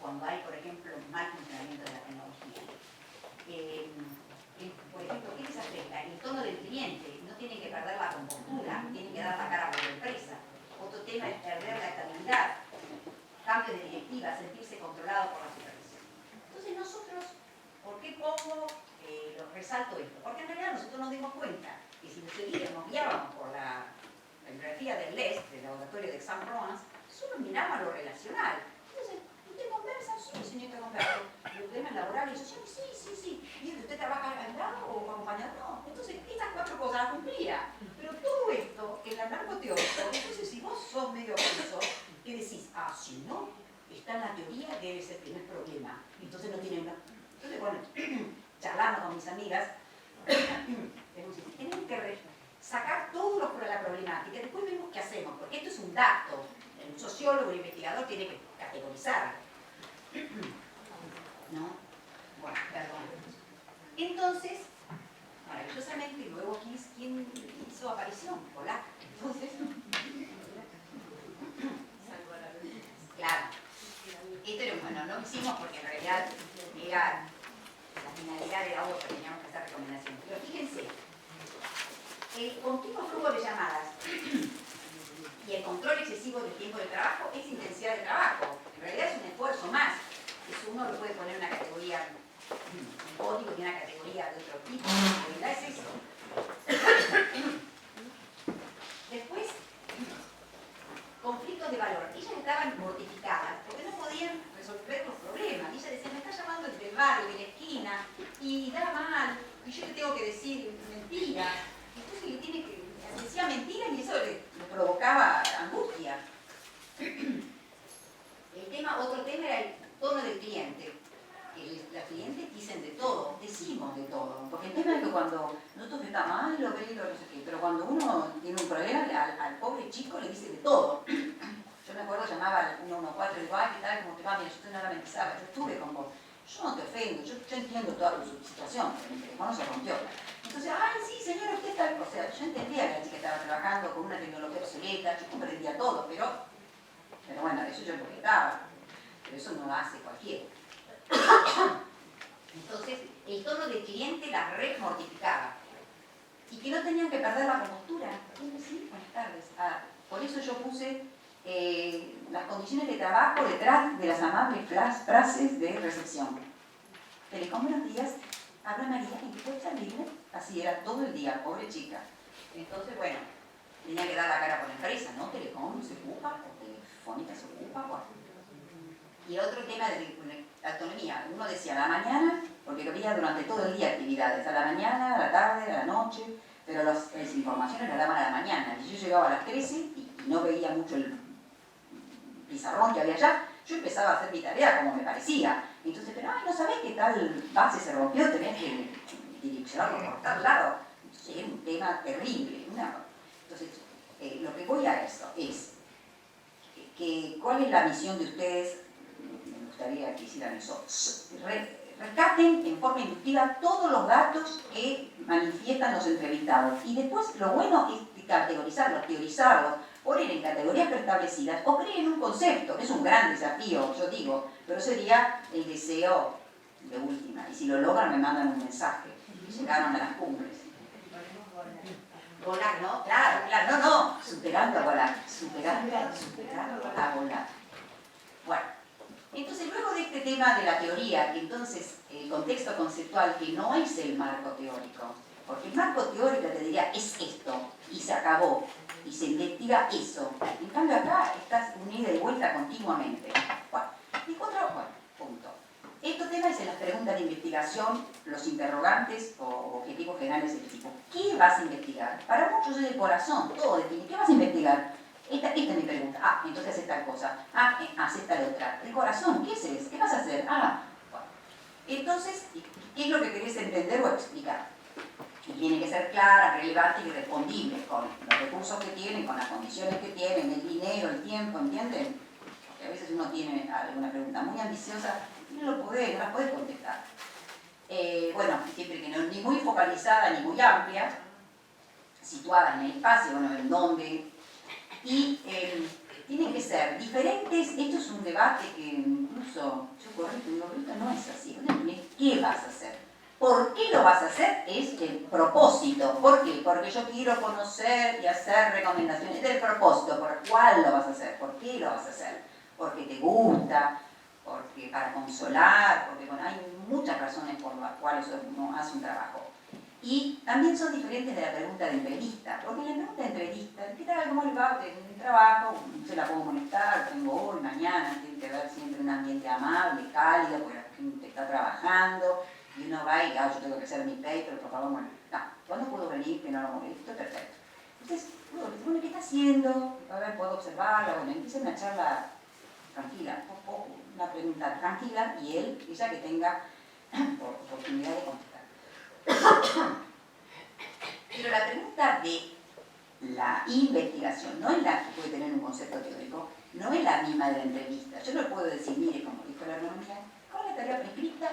Cuando hay, por ejemplo, mal funcionamiento de la tecnología. Por ejemplo, ¿qué les afecta? El tono del cliente, no tienen que perder la compostura, tienen que dar la cara por la empresa. Otro tema es perder la estabilidad, cambio de directiva, sentirse controlado por la supervisión. Entonces nosotros, ¿por qué resalto esto? Porque en realidad nosotros nos dimos cuenta que si nos guiábamos por la bibliografía del LEST, del Laboratorio de Aix-en-Provence, solo miraba lo relacional. Entonces, ¿usted conversa? Sí, señorita, converso. Los temas laborales y sociales, sí. ¿Y usted trabaja al lado o acompañado? No. Entonces, estas 4 cosas las cumplía. Pero todo esto, en la marco teórico, entonces si vos sos medio ofiso, ¿qué decís? Si no está en la teoría, debe ser que no es problema. Entonces no tiene una... Entonces, bueno, charlando con mis amigas, tenemos que sacar toda la problemática y después vemos qué hacemos, porque esto es un dato. El sociólogo, el investigador tiene que categorizar. ¿No? Bueno, perdón. Entonces, maravillosamente, luego, ¿quién hizo aparición? Hola. Entonces, claro. Esto era, bueno, no lo hicimos porque en realidad era, la finalidad era otra, teníamos que hacer recomendaciones. Pero fíjense, el continuo flujo de llamadas y el control excesivo del tiempo de trabajo es intensidad de trabajo. En realidad es un esfuerzo más. Eso uno lo puede poner en una categoría, un código y una categoría de otro tipo. En realidad es eso. Después, conflictos de valor. Ellas estaban mortificadas porque no podían resolver los problemas. Ella decía, me está llamando el del barrio, de la esquina, y da mal, y yo le tengo que decir mentiras. Entonces le tiene que... decía mentiras y eso le provocaba angustia. Otro tema era el tono del cliente. Los clientes dicen de todo, decimos de todo. Porque el tema es que cuando nosotros estamos, lo veo, no sé qué, pero cuando uno tiene un problema, al pobre chico le dice de todo. Yo me acuerdo, llamaba al 114 y digo, ¿qué tal? ¿Cómo te va? Mira, yo no la mentizaba, yo estuve con vos. Yo no te ofendo, yo entiendo toda tu situación, pero mi teléfono se rompió. Entonces, sí, señora, usted está... O sea, yo entendía que la chica estaba trabajando con una tecnología obsoleta, yo comprendía todo, pero bueno, eso yo lo respetaba. Pero eso no lo hace cualquiera. Entonces, el tono del cliente la mortificaba. Y que no tenían que perder la compostura. Sí, buenas tardes. Por eso yo puse las condiciones de trabajo detrás de las amables frases de recepción. Telecom, buenos días. Habla María, ¿en qué puede servirle? Así era todo el día, pobre chica. Entonces, bueno, tenía que dar la cara por la empresa, ¿no? Telecom se ocupa, o Telefónica se ocupa, bueno. Y otro tema de autonomía. Uno decía a la mañana, porque había durante todo el día actividades, a la mañana, a la tarde, a la noche, pero las informaciones las daban a la mañana. Y yo llegaba a las 13 y no veía mucho el pizarrón que había allá. Yo empezaba a hacer mi tarea como me parecía. Entonces, pero ¿no sabés qué tal base se rompió? Tenías que direccionarlo por tal lado. Entonces era un tema terrible. Entonces, lo que voy a eso es ¿cuál es la misión de ustedes? Me gustaría que hicieran eso. Rescaten en forma inductiva todos los datos que manifiestan los entrevistados. Y después lo bueno es categorizarlos, teorizarlos, poner en categorías preestablecidas o creen un concepto, que es un gran desafío, yo digo, pero sería el deseo de última. Y si lo logran me mandan un mensaje, llegaron a las cumbres. Volar, ¿no? Claro, claro, no, superando a volar, superando a volar. Bueno, entonces luego de este tema de la teoría, que entonces el contexto conceptual, que no es el marco teórico, porque el marco teórico te diría es esto, y se acabó, y se investiga eso. En cambio acá estás unida y vuelta continuamente. Bueno, y otro punto. Estos temas es en las preguntas de investigación, los interrogantes o objetivos generales del tipo. ¿Qué vas a investigar? Para muchos es el corazón, todo define. ¿Qué vas a investigar? Esta es mi pregunta. Ah, entonces haces tal cosa. Ah, haces tal otra. El corazón, ¿qué es? ¿Qué vas a hacer? Ah, bueno. Entonces, ¿qué es lo que querés entender o explicar? Y tiene que ser clara, relevante y respondible con los recursos que tienen, con las condiciones que tienen, el dinero, el tiempo, ¿entienden? Porque a veces uno tiene alguna pregunta muy ambiciosa y no las podés contestar. Bueno, siempre que no ni muy focalizada ni muy amplia, situada en el espacio, bueno, en dónde, y tienen que ser diferentes. Esto es un debate que incluso yo corrijo y digo, esto no es así. ¿Qué vas a hacer? ¿Por qué lo vas a hacer? Es el propósito. ¿Por qué? Porque yo quiero conocer y hacer recomendaciones. Es el propósito. ¿Por cuál lo vas a hacer? ¿Por qué lo vas a hacer? Porque te gusta, porque para consolar, porque bueno, hay muchas razones por las cuales uno hace un trabajo. Y también son diferentes de la pregunta de entrevista, porque en la pregunta de entrevista, ¿qué tal? ¿Cómo le va? ¿En el trabajo? ¿Se la puedo molestar? ¿Tengo hoy, mañana? Tiene que haber siempre un ambiente amable, cálido, porque la gente está trabajando, y uno va y, yo tengo que hacer mi paper, por favor, no, ¿cuándo puedo venir? Que no lo molesto, perfecto. Entonces, bueno, ¿qué está haciendo? A ver, ¿puedo observarla? Bueno, empieza una charla tranquila, una pregunta tranquila, y ella que tenga oportunidad de contestar. Pero la pregunta de la investigación, no es la que puede tener un concepto teórico, no es la misma de la entrevista. Yo no puedo decir, mire, como dijo la ergonomía, ¿cuál es la tarea prescrita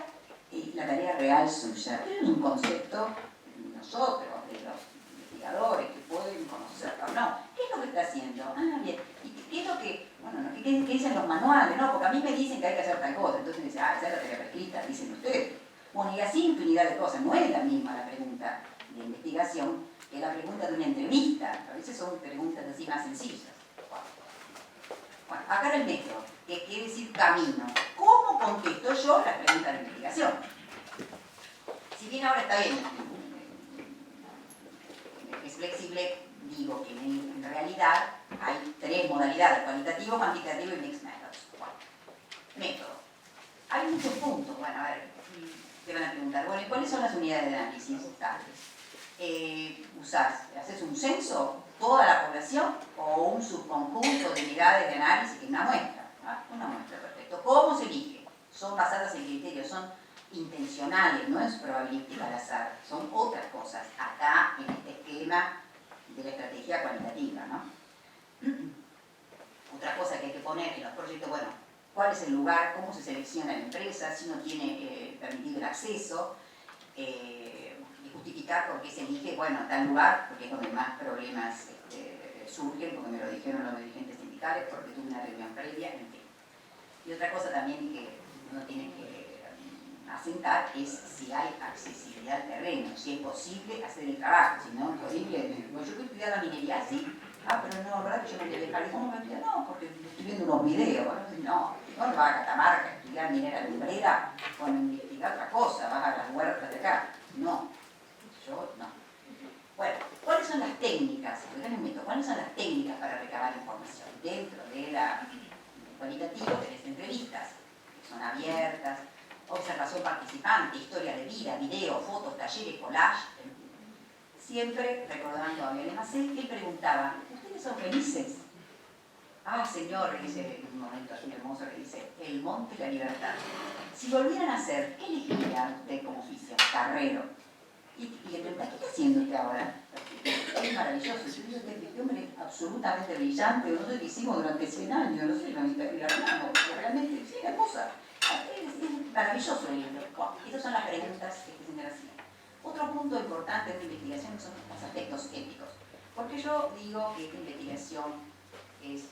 y la tarea real suya? Pero es un concepto de nosotros, de los investigadores, que pueden conocerlo. No, ¿qué es lo que está haciendo? Ah, bien. ¿Y qué es lo que, bueno, no, ¿qué dicen los manuales? No, porque a mí me dicen que hay que hacer tal cosa. Entonces me dicen, esa es la tarea prescrita, dicen ustedes. Bueno, y así infinidad de cosas. No es la misma la pregunta de investigación que la pregunta de una entrevista. A veces son preguntas así más sencillas. Bueno, acá en el metro, que quiere decir camino. ¿Cómo contesto yo las preguntas de investigación? Si bien ahora está bien, es flexible, digo que en realidad hay tres modalidades: cualitativo, cuantitativo y mixed methods. Bueno, método. Hay muchos puntos. Bueno, a ver, te van a preguntar, bueno, ¿y cuáles son las unidades de análisis? ¿Haces un censo, toda la población, o un subconjunto de unidades de análisis, que es una muestra? Una muestra, perfecto. ¿Cómo se elige? Son basadas en criterios, son intencionales, no es probabilística al azar, son otras cosas, acá en este esquema de la estrategia cualitativa, ¿no? Otra cosa que hay que poner en los proyectos, bueno, ¿cuál es el lugar? ¿Cómo se selecciona la empresa? Si no tiene permitido el acceso, y justificar por qué se elige, bueno, tal lugar, porque es donde más problemas surgen, porque me lo dijeron los dirigentes sindicales, porque tuve una reunión previa, en fin. Y otra cosa también que uno tiene que asentar es si hay accesibilidad al terreno, si es posible hacer el trabajo, si no es posible. Pues yo quiero estudiar la minería, sí. Pero no, ¿verdad que yo me debe dejar? ¿Cómo me estudiar? No, porque estoy viendo unos videos. No vas a Catamarca a estudiar minera lumbrera o investigar otra cosa, vas a las huertas de acá. No, yo no. Bueno, ¿cuáles son las técnicas? ¿Cuáles son las técnicas para recabar información? Dentro de la cualitativo tenés entrevistas, que son abiertas, observación participante, historia de vida, video, fotos, talleres, collage. Siempre recordando a Abel Macé, él preguntaba, ¿ustedes son felices? Señor, dice un momento así hermoso que dice, el monte y la libertad. Si volvieran a hacer, ¿qué elegiría usted como oficio? Carrero. Y le pregunta, ¿qué está haciendo usted ahora? Es maravilloso. Yo digo, este hombre absolutamente brillante, no sé qué hicimos durante 100 años, no sé, realmente, sí, hermosa. Es maravilloso el libro. Bueno, estas son las preguntas que se hacían. Otro punto importante de la investigación son los aspectos éticos. Porque yo digo que esta investigación es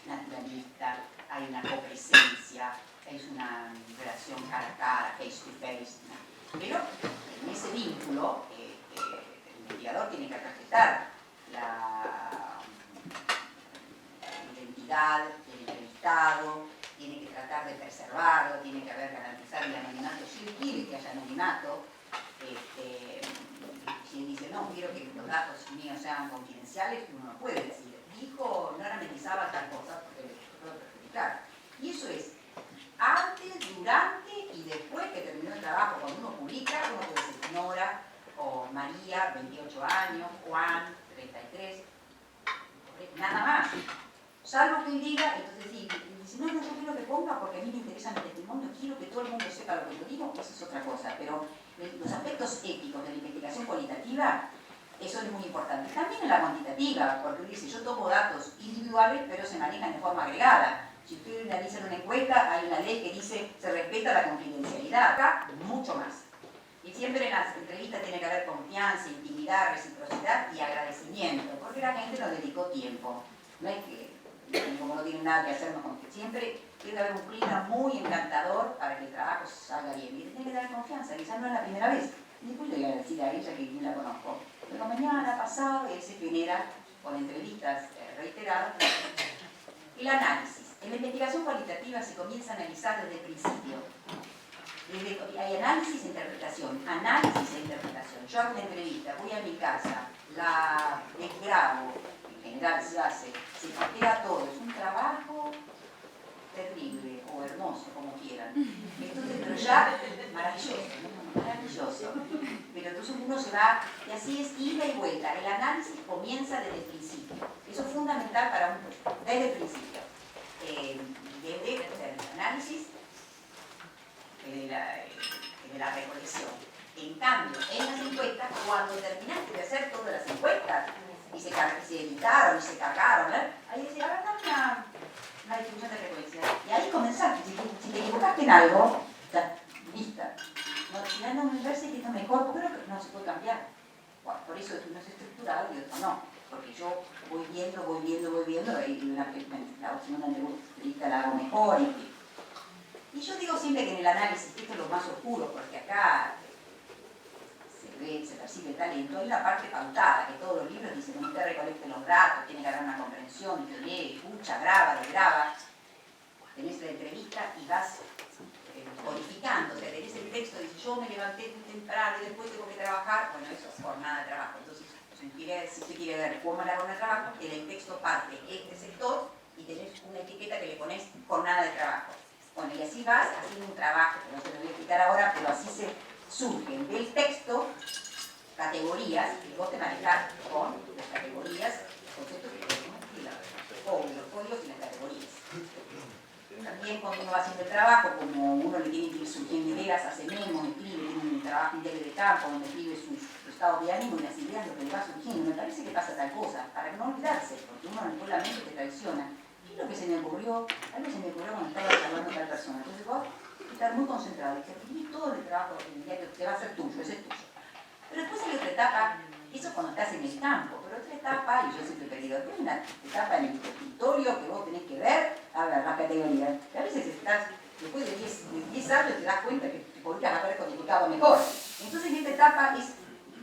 naturalista, hay una copresencia, es una relación cara a cara, face to face, ¿no? Pero en ese vínculo el investigador tiene que respetar la identidad del entrevistado, tiene que tratar de preservarlo, tiene que haber garantizado el anonimato, si él quiere que haya anonimato. Si él dice, no, quiero que los datos míos sean confidenciales, uno no puede decir, dijo, no analizaba tal cosa, porque le puedo perjudicar. Y eso es antes, durante y después que terminó el trabajo. Cuando uno publica, uno puede ser Nora o María, 28 años, Juan, 33, nada más. Salvo que él diga, entonces sí, dice, no, yo quiero que ponga porque a mí me interesa mi testimonio, quiero que todo el mundo sepa lo que yo digo, eso es otra cosa. Pero los aspectos éticos de la investigación cualitativa, eso es muy importante. También en la cuantitativa, porque dice, yo tomo datos individuales, pero se manejan de forma agregada. Si ustedes analizan una encuesta, hay una ley que dice, se respeta la confidencialidad. Acá, mucho más. Y siempre en las entrevistas tiene que haber confianza, intimidad, reciprocidad y agradecimiento, porque la gente nos dedicó tiempo. No es que, como no tienen nada que hacer, siempre tiene que haber un clima muy encantador para que el trabajo salga bien. Y tiene que dar confianza, quizás no es la primera vez. Y después le voy a decir a ella que yo la conozco. Pero mañana, pasado, se genera con entrevistas reiteradas el análisis. En la investigación cualitativa se comienza a analizar desde el principio. Hay análisis e interpretación, análisis e interpretación. Yo hago una entrevista, voy a mi casa, la desgrabo, en general se hace, se paquea todo, es un trabajo terrible o hermoso, como quieran. Entonces, pero ya, maravilloso, ¿no? Maravilloso. Pero entonces uno se va, y así es ida y vuelta. El análisis comienza desde el principio. Eso es fundamental para un, desde el principio. Desde el análisis, de la recolección. En cambio, en las encuestas, cuando terminaste de hacer todas las encuestas, y se editaron y se cargaron, ¿verdad? Ahí decía, ahora dame una distribución de frecuencia. Y ahí comenzaste. Si te equivocaste en algo, ya, lista. No, si no, me parece que está mejor, porque no se puede cambiar. Bueno, por eso uno es estructurado y otro no. Porque yo voy viendo, y la segunda entrevista la hago mejor. Y yo digo siempre que en el análisis, esto es lo más oscuro, porque acá se percibe el talento, hay una parte pautada, que todos los libros dicen, usted recolecte los datos, tiene que haber una comprensión, usted lee, escucha, graba, desgraba, tenés la entrevista y vas codificando, o sea, tenés el texto, dice, yo me levanté muy temprano y después tengo que trabajar, bueno, eso es jornada de trabajo, entonces, si usted quiere ver cómo la jornada de trabajo, en el texto parte este sector y tenés una etiqueta que le pones jornada de trabajo. Bueno, y así vas haciendo un trabajo, que no te lo voy a explicar ahora, pero así se surgen del texto categorías, y vos te manejas con las categorías, conceptos que tenemos aquí, los códigos y las categorías. También cuando uno va haciendo el trabajo, como uno le tiene que ir surgiendo ideas, hace memos, escribe, tiene un trabajo interior de campo, donde escribe sus estados de ánimo y las ideas, lo que le va surgiendo. Me parece que pasa tal cosa, para no olvidarse, porque uno después la mente te traiciona. ¿Qué es lo que se me ocurrió? Algo se me ocurrió cuando estaba hablando con tal persona. Entonces vos estás muy concentrado y te escribís todo el trabajo del diario que va a ser tuyo, ese es tuyo. Pero después hay otra etapa, eso cuando estás en el campo, pero otra etapa, y yo siempre he pedido, hay una etapa en el escritorio que vos tenés que ver, a ver, las categorías. Y a veces estás, después de 10 años te das cuenta que te podrías haber codificado mejor. Entonces esta etapa es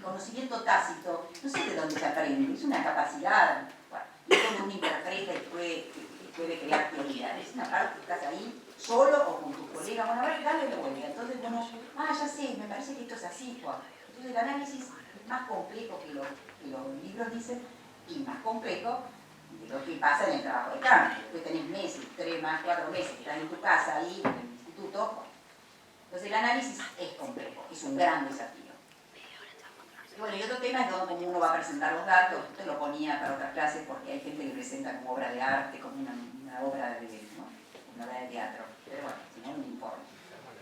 conocimiento tácito, no sé de dónde se aprende, es una capacidad, bueno, y cuando uno interpreta y puede crear teoría. Es una parte que estás ahí solo o con tus colegas, bueno, a ver, dale de vuelta. Entonces uno, ya sé, me parece que esto es así, Juan. Entonces el análisis es más complejo que los libros dicen y más complejo de lo que pasa en el trabajo de campo. Después tenés meses, 3 más 4 meses, que estás en tu casa ahí, en el instituto. Entonces el análisis es complejo, es un gran desafío. Y bueno, y otro tema es cómo uno va a presentar los datos. Esto lo ponía para otras clases porque hay gente que presenta como obra de arte, como una obra de, ¿no? Una obra de teatro. Pero bueno, si no, un informe.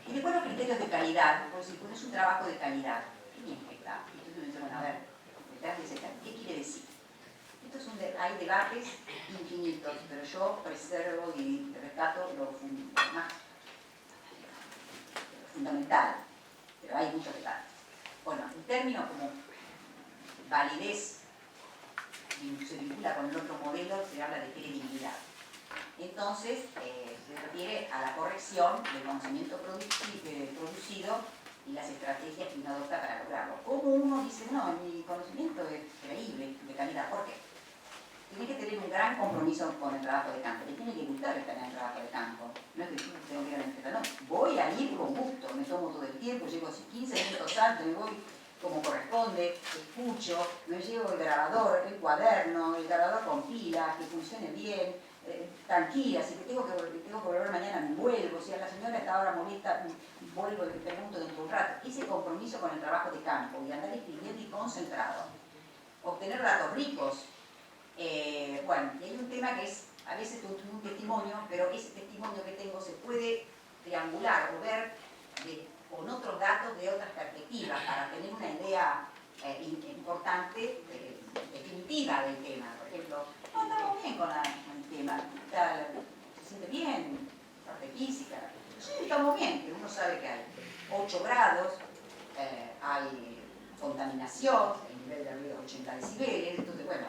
Y después los criterios de calidad, por si pones un trabajo de calidad, ¿qué significa? Entonces uno dice, bueno, a ver, detrás de ese calidad, ¿qué quiere decir? Hay debates infinitos, pero yo preservo y rescato lo más fundamental, pero hay muchos debates. Bueno, en términos como validez se vincula con el otro modelo, se habla de credibilidad. Entonces, se refiere a la corrección del conocimiento producido y las estrategias que uno adopta para lograrlo. ¿Cómo uno dice, no, mi conocimiento es creíble, de calidad? ¿Por qué? Tiene que tener un gran compromiso con el trabajo de campo, le tiene que gustar estar en el trabajo de campo. No es que tengo que ir a la empresa, no. Voy a ir con gusto, me tomo todo el tiempo, llego 15 minutos antes, me voy como corresponde, escucho, me llevo el grabador, el cuaderno, el grabador con pilas, que funcione bien, tranquila, si tengo que volver mañana me vuelvo, si a la señora está ahora molesta, vuelvo y te pregunto dentro de un rato. Ese compromiso con el trabajo de campo y andar escribiendo y concentrado. Obtener datos ricos. Bueno, y hay un tema que es, a veces tengo un testimonio, pero ese testimonio que tengo se puede triangular o ver con otros datos de otras perspectivas para tener una idea importante, definitiva del tema. Por ejemplo, no, estamos bien con el tema, se siente bien, parte física, sí, estamos bien, pero uno sabe que hay 8 grados, hay contaminación, el nivel de ruido 80 decibeles, entonces bueno,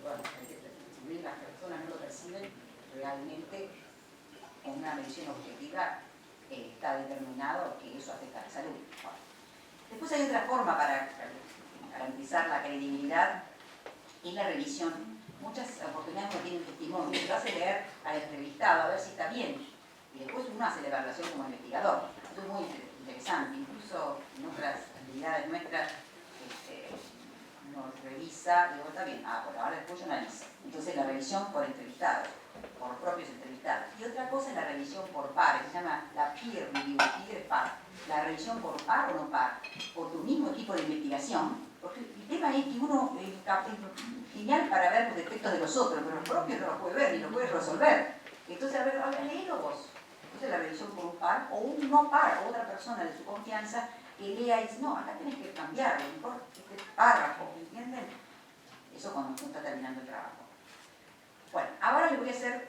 las personas no lo perciben realmente con una medición objetiva. Está determinado que eso afecta a la salud. Bueno. Después hay otra forma para garantizar la credibilidad y la revisión. Muchas oportunidades no tienen testimonio, lo hace leer al entrevistado a ver si está bien y después uno hace la evaluación como investigador. Esto es muy interesante, incluso en otras actividades nuestras uno revisa y luego está bien, bueno, ahora después yo analizo. Entonces la revisión por entrevistados, por propios entrevistados. Y otra cosa es la revisión por pares, se llama la peer review, peer par. La revisión por par o no par, por tu mismo equipo de investigación, porque el tema es que uno es genial para ver los defectos de los otros, pero los propios no los puede ver ni los puede resolver. Entonces, a ver, léelo vos. Entonces la revisión por un par o un no par, otra persona de su confianza que lea y dice, no, acá tenés que cambiarlo, mejor este párrafo, ¿entienden? Eso cuando uno está terminando el trabajo. Bueno, ahora les voy a hacer,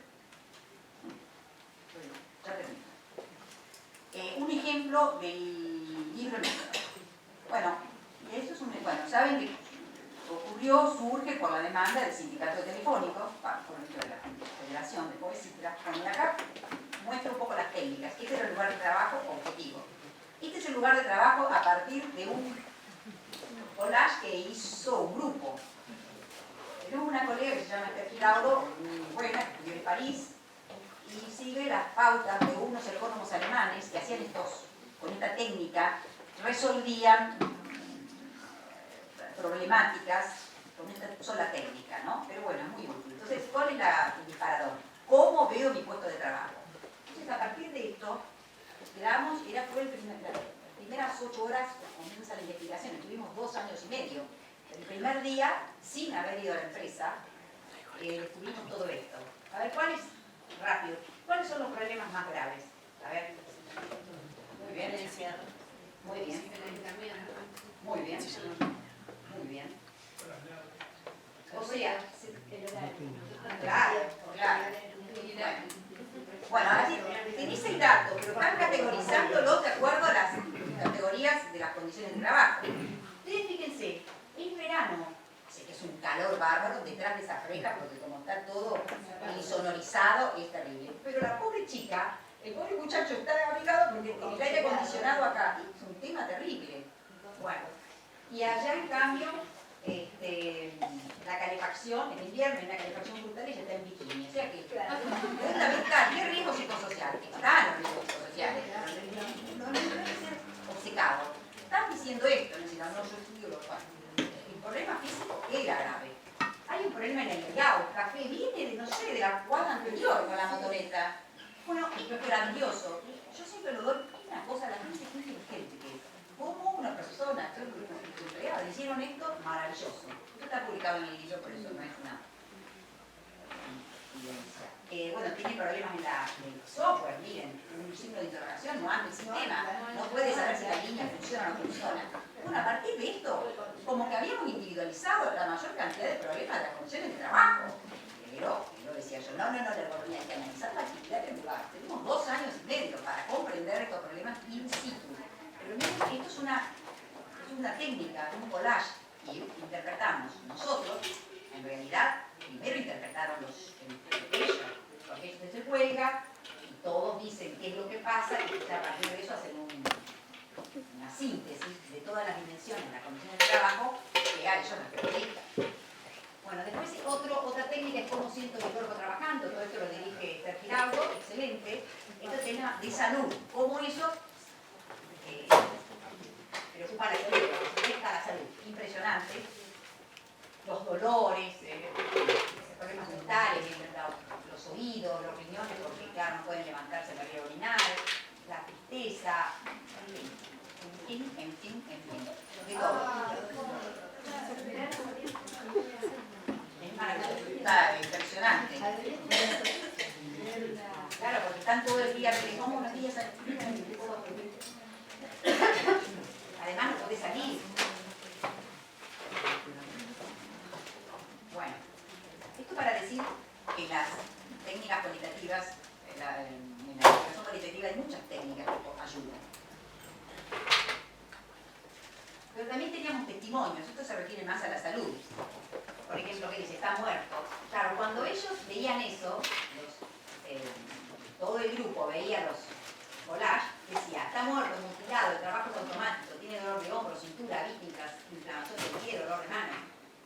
ya termino, un ejemplo del libro negro. Bueno, saben que surge por la demanda del sindicato telefónico, por ejemplo de la Federación de Poesía. Bueno, acá muestro un poco las técnicas. Este es el lugar de trabajo objetivo. Este es el lugar de trabajo a partir de un collage que hizo un grupo. Tenemos una colega que se llama Esther Giraudo, muy buena, que estudió en París, y sigue las pautas de unos ergónomos alemanes que hacían con esta técnica, resolvían problemáticas con esta sola técnica, ¿no? Pero bueno, es muy útil. Entonces, ¿cuál es el disparador? ¿Cómo veo mi puesto de trabajo? Entonces, a partir de esto, fue las primeras 8 horas comienza la investigación, estuvimos 2 años y medio. El primer día, sin haber ido a la empresa, descubrimos todo esto. A ver, ¿cuáles son los problemas más graves? A ver. Muy bien. Muy bien. Muy bien. Muy bien. O sea, claro. Bueno, ahora sí, tenéis el dato, pero están categorizándolo de acuerdo a las categorías de las condiciones de trabajo. Ustedes fíjense, en verano, sé que es un calor bárbaro detrás de esa reja, porque como está todo insonorizado, es terrible. Pero la pobre chica, el pobre muchacho está abrigado porque el aire acondicionado acá es un tema terrible. Bueno, y allá en cambio, la calefacción, en invierno hay una calefacción brutal y ella está en bikini. O sea que, ¿qué riesgo psicosocial? Están los riesgos psicosociales. No debe ser obcecado. Están diciendo esto, no, yo estudio lo cual. El problema físico era grave. Hay un problema en el guiao. El café viene de, no sé, de la cuadra anterior con la motoneta. Bueno, esto es grandioso. Yo siempre lo doy una cosa, la gente es muy inteligente que es. Como una persona, le hicieron esto maravilloso. Esto está publicado en el libro, por eso no es una evidencia. Bueno, tiene problemas en el software, miren, un signo de interrogación, no anda el sistema, no puede saber si la línea funciona o no funciona. Bueno, a partir de esto, como que habíamos individualizado la mayor cantidad de problemas de las condiciones de trabajo. Pero, lo decía yo, no, la economía hay que analizar la actividad del lugar. Tenemos 2 años y medio para comprender estos problemas in situ. Pero miren, esto es una técnica, un collage, y interpretamos nosotros, en realidad, síntesis de todas las dimensiones de las condiciones de trabajo que a ellos les perjudica. Bueno, después otra técnica es cómo siento mi cuerpo trabajando, todo esto lo dirige Esther Giraudo, excelente. Este tema de salud, cómo eso preocupa a la salud, afecta a la salud, impresionante. Los dolores, problemas mentales, los oídos, los riñones, porque claro, no pueden levantarse para ir a orinar, la tristeza, en fin, de todo. Es maravilloso, está impresionante. Claro, porque están todo el día, ¿cómo los días? Además no podés salir. Bueno, esto para decir que las técnicas cualitativas, en la educación cualitativa hay muchas técnicas que ayudan. Pero también teníamos testimonios, esto se refiere más a la salud. Por ejemplo, que dice, está muerto. Claro, cuando ellos veían eso, todo el grupo veía los collages, decía, está muerto, mutilado, el trabajo es automático, tiene dolor de hombro, cintura, inflamación del pie, dolor de mano,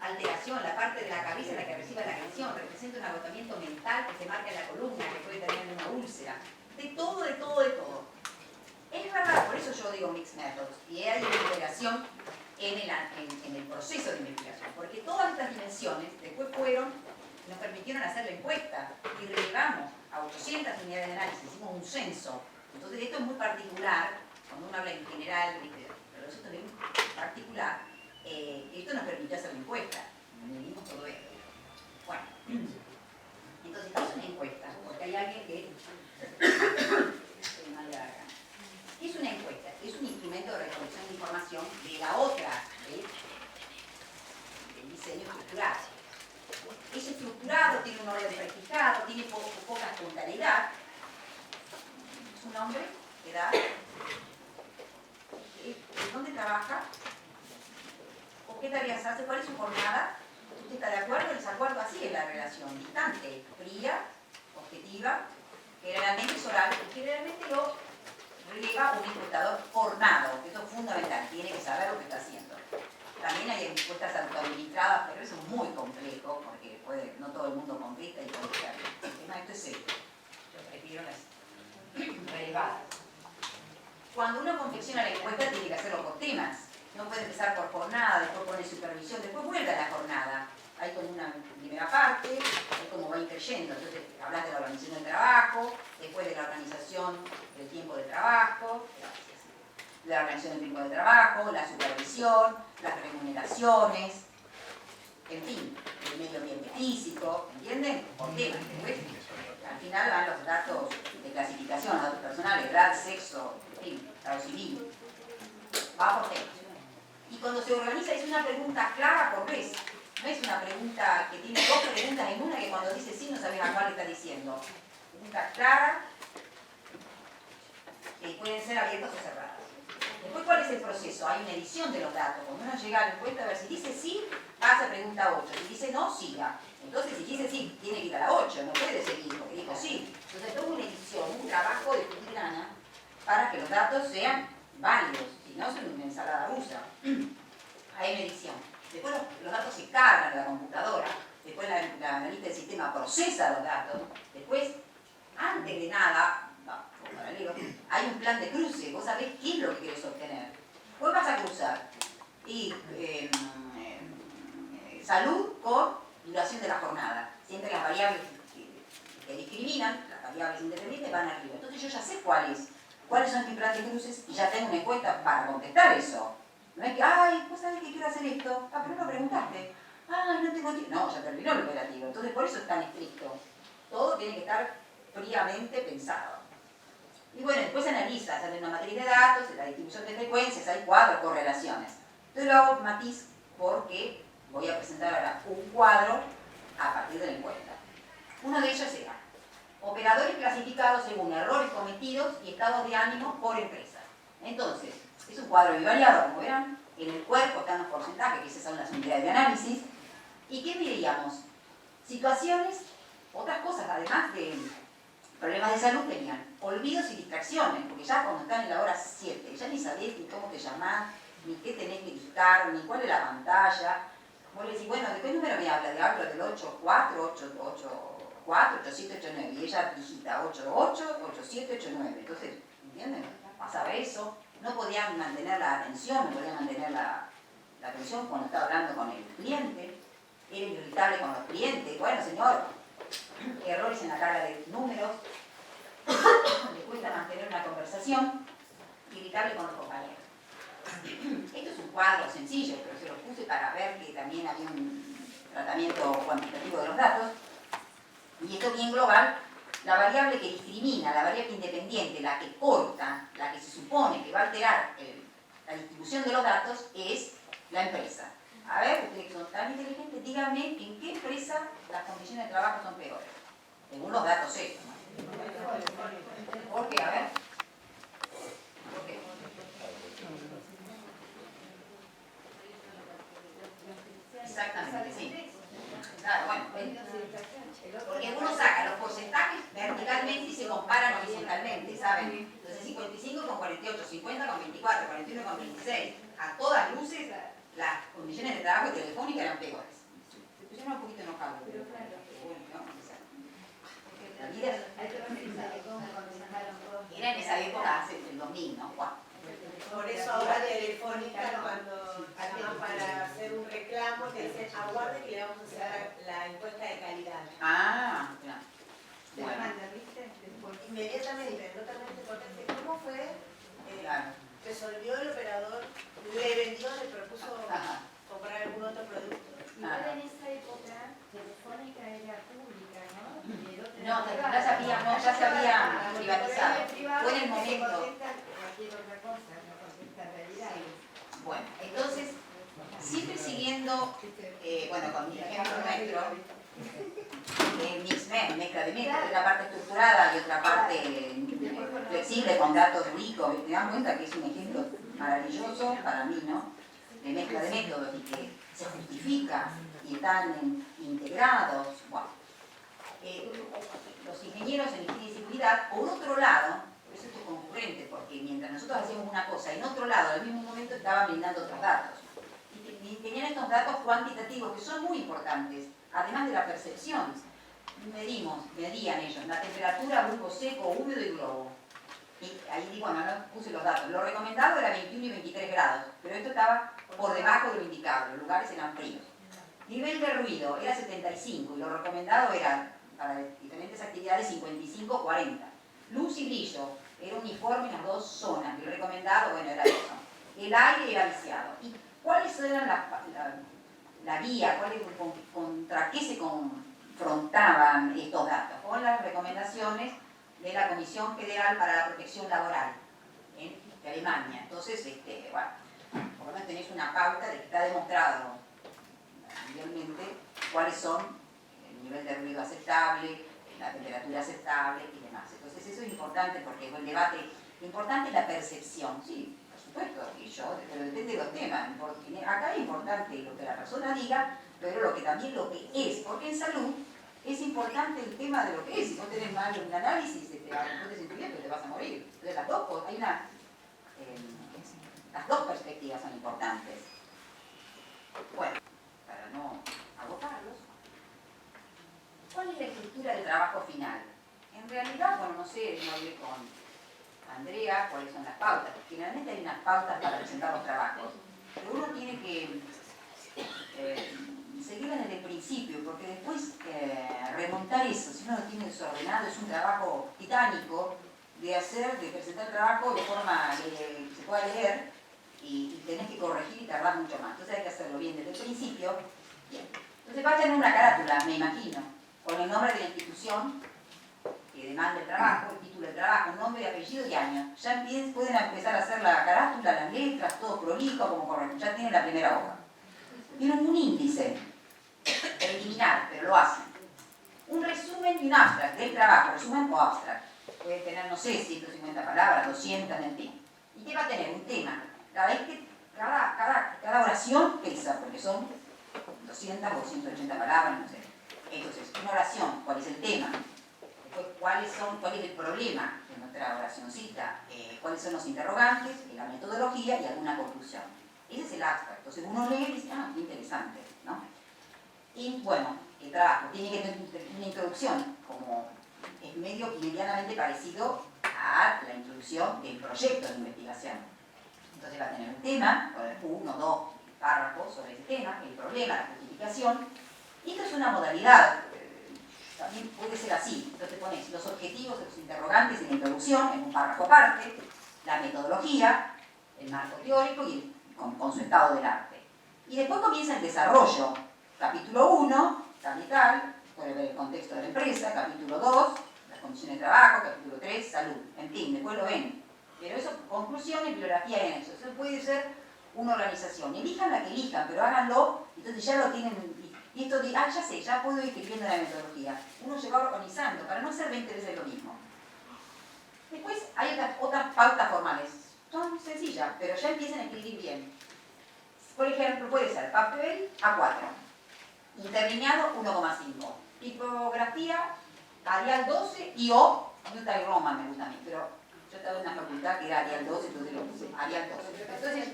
alteración, la parte de la cabeza en la que recibe la agresión, representa un agotamiento mental que se marca en la columna, que puede tener una úlcera, de todo, de todo, de todo. Es verdad, por eso yo digo mixed methods, y hay una integración en el proceso de investigación, porque todas estas dimensiones después nos permitieron hacer la encuesta y relevamos a 800 unidades de análisis, hicimos un censo. Entonces esto es muy particular, cuando uno habla en general, pero esto es muy particular, esto nos permitió hacer la encuesta, medimos todo esto. Bueno, entonces ¿qué es una encuesta? Porque hay alguien que... ¿Qué es una encuesta? Es un instrumento de recolección de información de la otra, del diseño estructurado. Es estructurado, tiene un orden prefijado, tiene poca espontaneidad. Su nombre, edad, dónde trabaja, o qué tareas hace, cuál es su jornada. ¿Usted está de acuerdo o desacuerdo? Así es la relación, distante, fría, objetiva, generalmente es oral, y generalmente lo releva un encuestador formado, que eso es fundamental, tiene que saber lo que está haciendo. También hay encuestas autoadministradas, pero eso es muy complejo, porque no todo el mundo contesta y contesta. El tema esto es serio. Yo prefiero las relevadas. Cuando uno confecciona la encuesta tiene que hacerlo por temas. No puede empezar por jornada, después pone supervisión, después vuelve a la jornada. Hay como una primera parte, es como va increyendo. Entonces hablas de la organización del trabajo, después de la organización del tiempo de trabajo, la organización del tiempo de trabajo, la supervisión, las remuneraciones, en fin, el medio ambiente físico, ¿entienden? Por temas. Después, al final van los datos de clasificación, los datos personales, edad, sexo, en fin, estado civil. Va por temas. Y cuando se organiza es una pregunta clara por vez. No es una pregunta que tiene dos preguntas en una que cuando dice sí no sabes a cuál está diciendo. Pregunta clara, que pueden ser abiertas o cerradas. Después, ¿cuál es el proceso? Hay una edición de los datos. Cuando uno llega a la encuesta, a ver si dice sí, pasa a pregunta 8. Si dice no, siga. Entonces, si dice sí, tiene que ir a la 8, no puede seguir, porque dijo sí. Entonces, toda una edición, un trabajo de filigrana para que los datos sean válidos. Si no, son una ensalada rusa. Hay una edición. Después los datos se cargan a la computadora. Después la analista del sistema procesa los datos. Después, antes de nada, hay un plan de cruce, vos sabés qué es lo que querés obtener. Vos vas a cruzar y salud con duración de la jornada. Siempre las variables que discriminan, las variables independientes van arriba. Entonces yo ya sé cuáles son mis plan de cruces y ya tengo una encuesta para contestar eso. No es que, ay, vos sabés que quiero hacer esto. Ah, pero no preguntaste. Ay, no tengo tiempo. No, ya terminó el operativo. Entonces por eso es tan estricto. Todo tiene que estar fríamente pensado. Y bueno, después se analiza, sale una matriz de datos, la distribución de frecuencias, hay cuadros, correlaciones. Entonces lo hago matiz porque voy a presentar ahora un cuadro a partir de la encuesta. Uno de ellos era operadores clasificados según errores cometidos y estados de ánimo por empresa. Entonces, es un cuadro bivariado, como verán. En el cuerpo están los porcentajes, que esas son las unidades de análisis. ¿Y qué veíamos? Situaciones, otras cosas, además de problemas de salud, tenían olvidos y distracciones, porque ya cuando están en la hora 7, ya ni sabés ni cómo te llamás, ni qué tenés que dictar, ni cuál es la pantalla. Vos le decís, bueno, ¿de qué número me habla? Le hablo del 84, 8789, y ella digita 88, 8789. Entonces, ¿entienden? Pasaba eso, no podían mantener la atención, no podían mantener la atención cuando estaba hablando con el cliente, era irritable con los clientes. Bueno, señor, errores en la carga de números, le cuesta mantener una conversación, irritable con los compañeros. Esto es un cuadro sencillo, pero se lo puse para ver que también había un tratamiento cuantitativo de los datos. Y esto bien global, la variable que discrimina, la variable independiente, la que corta, la que se supone que va a alterar la distribución de los datos, es la empresa. A ver, ustedes que son tan inteligentes, díganme en qué empresa las condiciones de trabajo son peores, según los datos estos. ¿Por qué? A ver. ¿Por qué? Exactamente, sí. Claro, bueno, porque uno saca los porcentajes verticalmente y se comparan horizontalmente, ¿saben? Entonces 55 con 48, 50 con 24, 41 con 26. A todas luces las condiciones de trabajo telefónicas eran peores. Se pusieron un poquito enojados, pero bueno, vamos a empezar. La vida era en esa época, hace el 2000, ¿no? Wow. Por eso ahora Telefónica, cuando llaman para hacer un reclamo, te dicen aguarde que le vamos a hacer la encuesta de calidad. Ah, ya. Bueno, inmediatamente, totalmente potente. ¿Cómo fue? Claro. Resolvió el operador, le vendió, le propuso comprar algún otro producto. Igual en esa época, Telefónica era pública, ¿no? No, ya se había privatizado. Fue en el momento. Bueno, entonces, siempre siguiendo, bueno, con mi ejemplo nuestro, mezcla de mezcla, una parte estructurada y otra parte flexible con datos ricos. ¿Te dan cuenta que es un ejemplo maravilloso para mí, ¿no? De mezcla de métodos y que se justifica y están integrados. Bueno, los ingenieros en ingeniería y seguridad, por otro lado, por eso esto es concurrente, porque mientras nosotros hacíamos una cosa, en otro lado, al mismo momento estaban brindando otros datos. Y tenían estos datos cuantitativos que son muy importantes, además de la percepción. Medían ellos la temperatura, grupo seco, húmedo y globo. Y ahí, bueno, no puse los datos. Lo recomendado era 21 y 23 grados, pero esto estaba por debajo de lo indicado, los lugares eran fríos. Nivel de ruido era 75 y lo recomendado era, para diferentes actividades, 55-40. Luz y brillo era uniforme en las dos zonas, y lo recomendado, bueno, era eso. El aire era viciado. ¿Y cuáles eran la guía? ¿Contra qué se confrontaban estos datos? Con las recomendaciones de la Comisión Federal para la Protección Laboral de Alemania. Entonces, bueno, por lo menos tenéis una pauta de que está demostrado mundialmente cuáles son el nivel de ruido aceptable, la temperatura aceptable y demás. Entonces eso es importante porque el debate, lo importante es la percepción, sí, por supuesto, pero depende de los temas. Acá es importante lo que la persona diga, pero también lo que es, porque en salud es importante el tema de lo que es. Si vos tenés mal un análisis, no te sentís bien, pero te vas a morir. Entonces las dos perspectivas son importantes. Bueno, para no agotarlos, ¿cuál es la estructura del trabajo final? En realidad, bueno, no sé, no hablé con Andrea cuáles son las pautas. Generalmente hay unas pautas para presentar los trabajos, pero uno tiene que seguirlas desde el principio, porque después remontar eso, si uno lo tiene desordenado, es un trabajo titánico de presentar el trabajo de forma que se pueda leer y tenés que corregir y tardar mucho más. Entonces hay que hacerlo bien desde el principio. Bien. Entonces va a tener una carátula, me imagino, con el nombre de la institución que demanda el trabajo, el título del trabajo, nombre, apellido y año. Ya pueden empezar a hacer la carátula, las letras, todo prolijo, como correcto. Ya tienen la primera hoja. Tienen un índice preliminar, pero lo hacen. Un resumen y un abstract del trabajo, resumen o abstract. Puede tener, no sé, 150 palabras, 200, en fin. ¿Y qué va a tener? Un tema. Cada oración pesa, porque son 200 o 180 palabras, no sé. Entonces, una oración, ¿cuál es el tema? Después, ¿cuál es el problema que en nuestra oracioncita cuáles son los interrogantes, la metodología y alguna conclusión. Ese es el abstract. Entonces uno lee y dice, ah, qué interesante, ¿no? Y bueno, el trabajo tiene que tener una introducción, como es medio y medianamente parecido a la introducción del proyecto de investigación. Entonces va a tener un tema, uno o dos párrafos sobre ese tema, el problema, la justificación, y esto es una modalidad, también puede ser así. Entonces pones los objetivos, los interrogantes en la introducción, en un párrafo aparte, la metodología, el marco teórico y con su estado del arte. Y después comienza el desarrollo. Capítulo 1, tal y tal, puede ver el contexto de la empresa, capítulo 2, las condiciones de trabajo, capítulo 3, salud, en fin, después lo ven. Pero eso, conclusión, bibliografía y anexo. Eso puede ser una organización. Elijan la que elijan, pero háganlo, entonces ya lo tienen. Y esto de, ya sé, ya puedo ir escribiendo la metodología. Uno se va organizando para no hacer 20 veces lo mismo. Después hay otras pautas formales. Son sencillas, pero ya empiezan a escribir bien. Por ejemplo, puede ser papel A4, interlineado 1,5, tipografía Arial 12 y o New Type Roman me gusta a mí, pero yo estaba en una facultad que era Arial 12, entonces lo puse Arial 12. Entonces,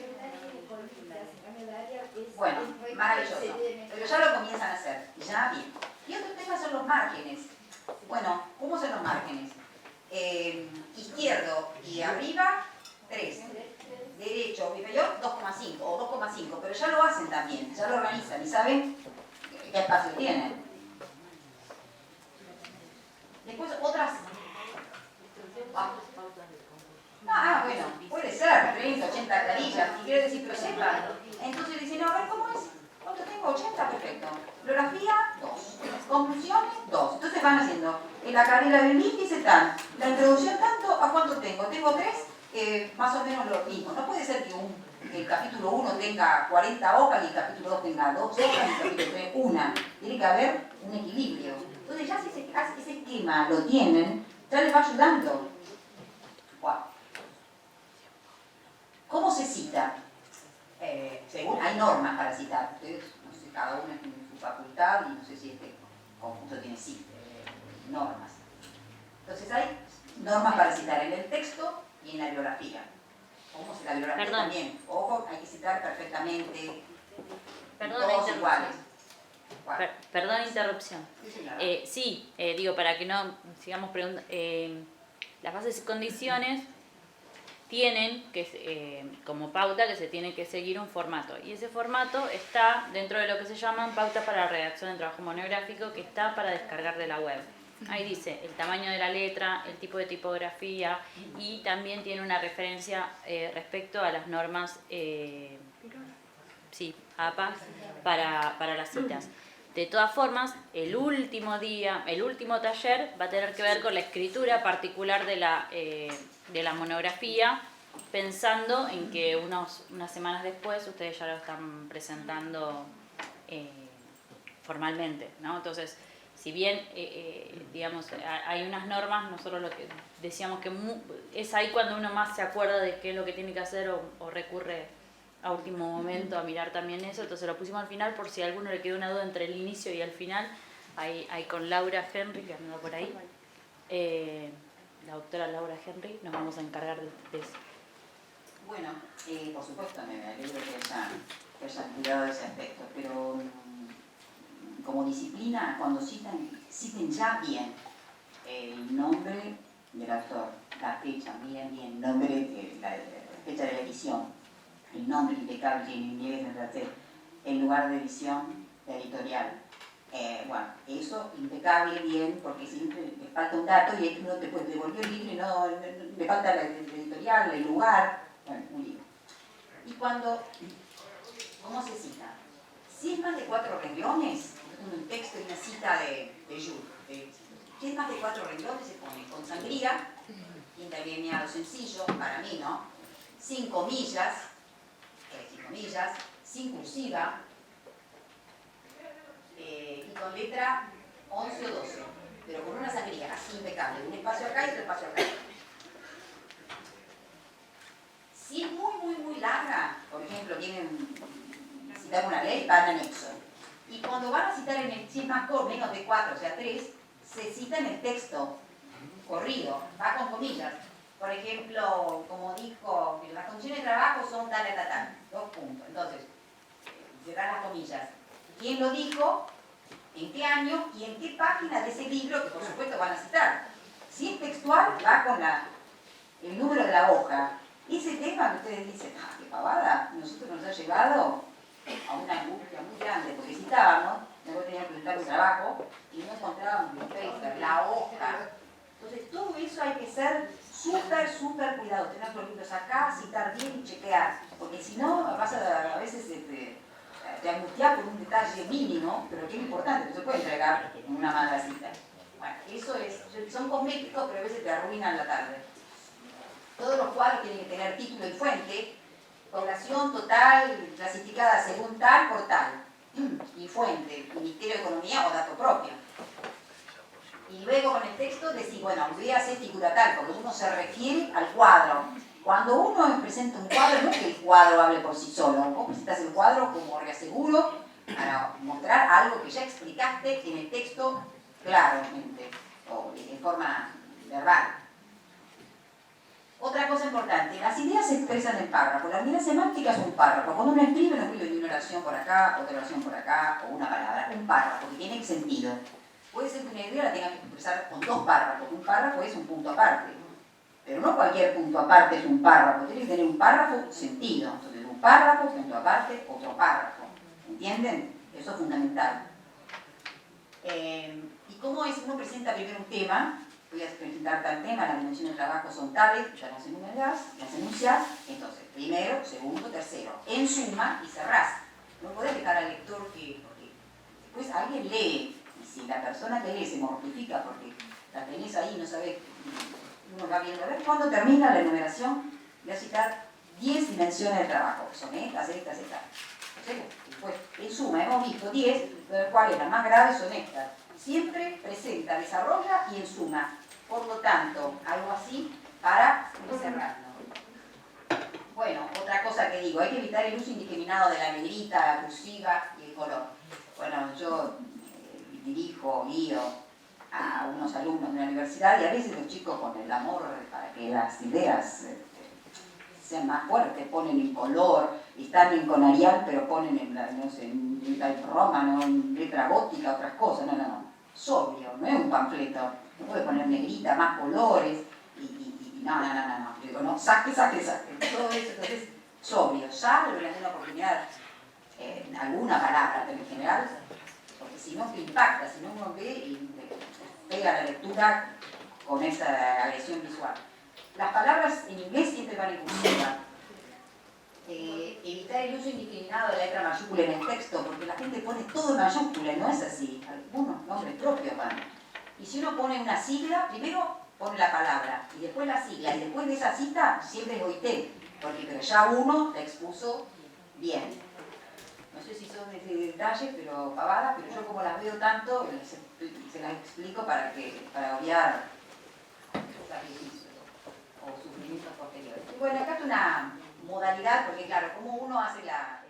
bueno, maravilloso, pero ya lo comienzan a hacer, ya bien. Y otro tema son los márgenes. Bueno, ¿cómo son los márgenes? Izquierdo y arriba, 3. Derecho o inferior, 2,5 o 2,5, pero ya lo hacen también, ya lo organizan y saben qué espacio tienen. Después otras... bueno, puede ser, 30, 80 carillas, y quiero decir, pero sepan. Entonces dicen, no, a ver, ¿cómo es? ¿Cuánto tengo? 80, perfecto. Bibliografía, 2. Conclusiones, 2. Entonces van haciendo, en la carrera del índice tal, la introducción tanto, ¿a cuánto tengo? Tengo 3, más o menos lo mismo. No puede ser que el capítulo 1 tenga 40 hojas y el capítulo 2 tenga 2 hojas y el capítulo 3 una. Tiene que haber un equilibrio. Entonces ya si ese esquema lo tienen, ya les va ayudando. Wow. ¿Cómo se cita? Según hay normas para citar. Ustedes, no sé, cada uno tiene su facultad y no sé si este conjunto tiene normas. Entonces hay normas para citar en el texto y en la bibliografía. ¿Cómo se la bibliografía también? Ojo, hay que citar perfectamente, todos iguales. Perdón la interrupción. Sí, digo, para que no sigamos preguntando, las bases y condiciones tienen que, como pauta, que se tiene que seguir un formato. Y ese formato está dentro de lo que se llaman pautas para la redacción de trabajo monográfico, que está para descargar de la web. Ahí dice el tamaño de la letra, el tipo de tipografía y también tiene una referencia respecto a las normas APA para las citas. De todas formas, el último taller va a tener que ver con la escritura particular de la monografía, pensando en que unas semanas después ustedes ya lo están presentando formalmente, ¿no? Entonces, si bien, digamos, hay unas normas, nosotros lo que decíamos que es ahí cuando uno más se acuerda de qué es lo que tiene que hacer o recurre a último momento a mirar también eso, entonces lo pusimos al final por si a alguno le quedó una duda entre el inicio y el final, ahí con Laura Henry, que anda por ahí, la doctora Laura Henry, nos vamos a encargar de eso. Bueno, por supuesto me alegro que hayan cuidado ese aspecto, pero como disciplina, cuando citen ya bien el nombre del autor, la fecha, bien, nombre, la fecha de la edición, el nombre impecable en inglés, en francés, el lugar de edición, la editorial. Bueno, eso impecable, bien, porque siempre le falta un dato y uno te devolvió el libro y no le falta la editorial, el lugar, bueno, un libro. Y ¿cómo se cita? Si es más de 4 renglones, un texto y una cita de Jules, si es más de 4 renglones se pone con sangría, interlineado sencillo, para mí, ¿no? Sin comillas, sin cursiva, y con letra 11 o 12, pero con una sangría así impecable, un espacio acá y otro espacio acá. Si es muy larga, por ejemplo, quieren citar una ley, va en anexo. Y cuando van a citar si es más corto, menos de 4, o sea 3, se cita en el texto. corrido, va con comillas. Por ejemplo, como dijo, que las condiciones de trabajo son tal, tal, tal, 2 puntos. Entonces, cerrar las comillas. ¿Quién lo dijo? ¿En qué año? ¿Y en qué página de ese libro? Que por supuesto van a citar. Si es textual, va con el número de la hoja. Ese tema que ustedes dicen, ah, qué pavada, nosotros nos ha llevado a una angustia muy grande, porque citábamos, luego teníamos que presentar un trabajo y no encontrábamos el paper, la hoja. Entonces, todo eso hay que ser súper, súper cuidado, tener los libros acá, citar bien y chequear, porque si no, vas a veces te angustias por un detalle mínimo, pero que es importante, no se puede entregar en una mala cita. Bueno, eso son cosméticos, pero a veces te arruinan la tarde. Todos los cuadros tienen que tener título y fuente, población total clasificada según tal por tal, y fuente, Ministerio de Economía o dato propio. Y luego con el texto decir, bueno, véase figura tal, porque uno se refiere al cuadro. Cuando uno presenta un cuadro, no es que el cuadro hable por sí solo, vos presentas el cuadro como reaseguro para mostrar algo que ya explicaste en el texto claramente, o de forma verbal. Otra cosa importante, las ideas se expresan en párrafos. La unidad semántica es un párrafo. Cuando uno escribe, no escribe ni una oración por acá, otra oración por acá, o una palabra. Un párrafo que tiene sentido. Puede ser que una idea la tenga que expresar con 2 párrafos. Un párrafo es un punto aparte. Pero no cualquier punto aparte es un párrafo. Tiene que tener un párrafo sentido. Entonces, un párrafo, punto aparte, otro párrafo. ¿Entienden? Eso es fundamental. ¿Y cómo es? Uno presenta primero un tema. Voy a presentar tal tema, las dimensiones del trabajo son tales, ya las enunciás, entonces, primero, segundo, tercero, en suma y cerrás. No podés dejar al lector porque después alguien lee, y si la persona que lee se mortifica porque la tenés ahí, no sabés, uno va viendo, a ver cuándo termina la enumeración, voy a citar 10 dimensiones del trabajo, que son estas. Después, en suma, hemos visto 10, de las cuales las más graves son estas. Siempre presenta, desarrolla y en suma. Por lo tanto, algo así para ir cerrando. Bueno, otra cosa que digo, hay que evitar el uso indiscriminado de la negrita, la cursiva y el color. Bueno, yo guío a unos alumnos de la universidad y a veces los chicos con el amor para que las ideas sean más fuertes, ponen en color, están bien con Arial, pero ponen en, no sé, en letra romano, en letra gótica, otras cosas, no. Sobrio, no es un panfleto, no puede poner negrita, más colores, y no. Digo, no, saque, todo eso, entonces, sobrio, salvo en alguna oportunidad, alguna palabra, pero en general, porque si no te impacta, si no uno ve y pega la lectura con esa agresión visual. Las palabras en inglés siempre van en cursiva. Evitar el uso indiscriminado de la letra mayúscula en el texto, porque la gente pone todo en mayúscula y no es así. Algunos nombres propios van. Y si uno pone una sigla, primero pone la palabra, y después la sigla, y después de esa cita siempre es OIT, pero ya uno la expuso bien. No sé si son de detalles, pero pavadas, pero yo como las veo tanto, se las explico para obviar sacrificios o sufrimientos posteriores. Y bueno, acá está una modalidad, porque claro, como uno hace la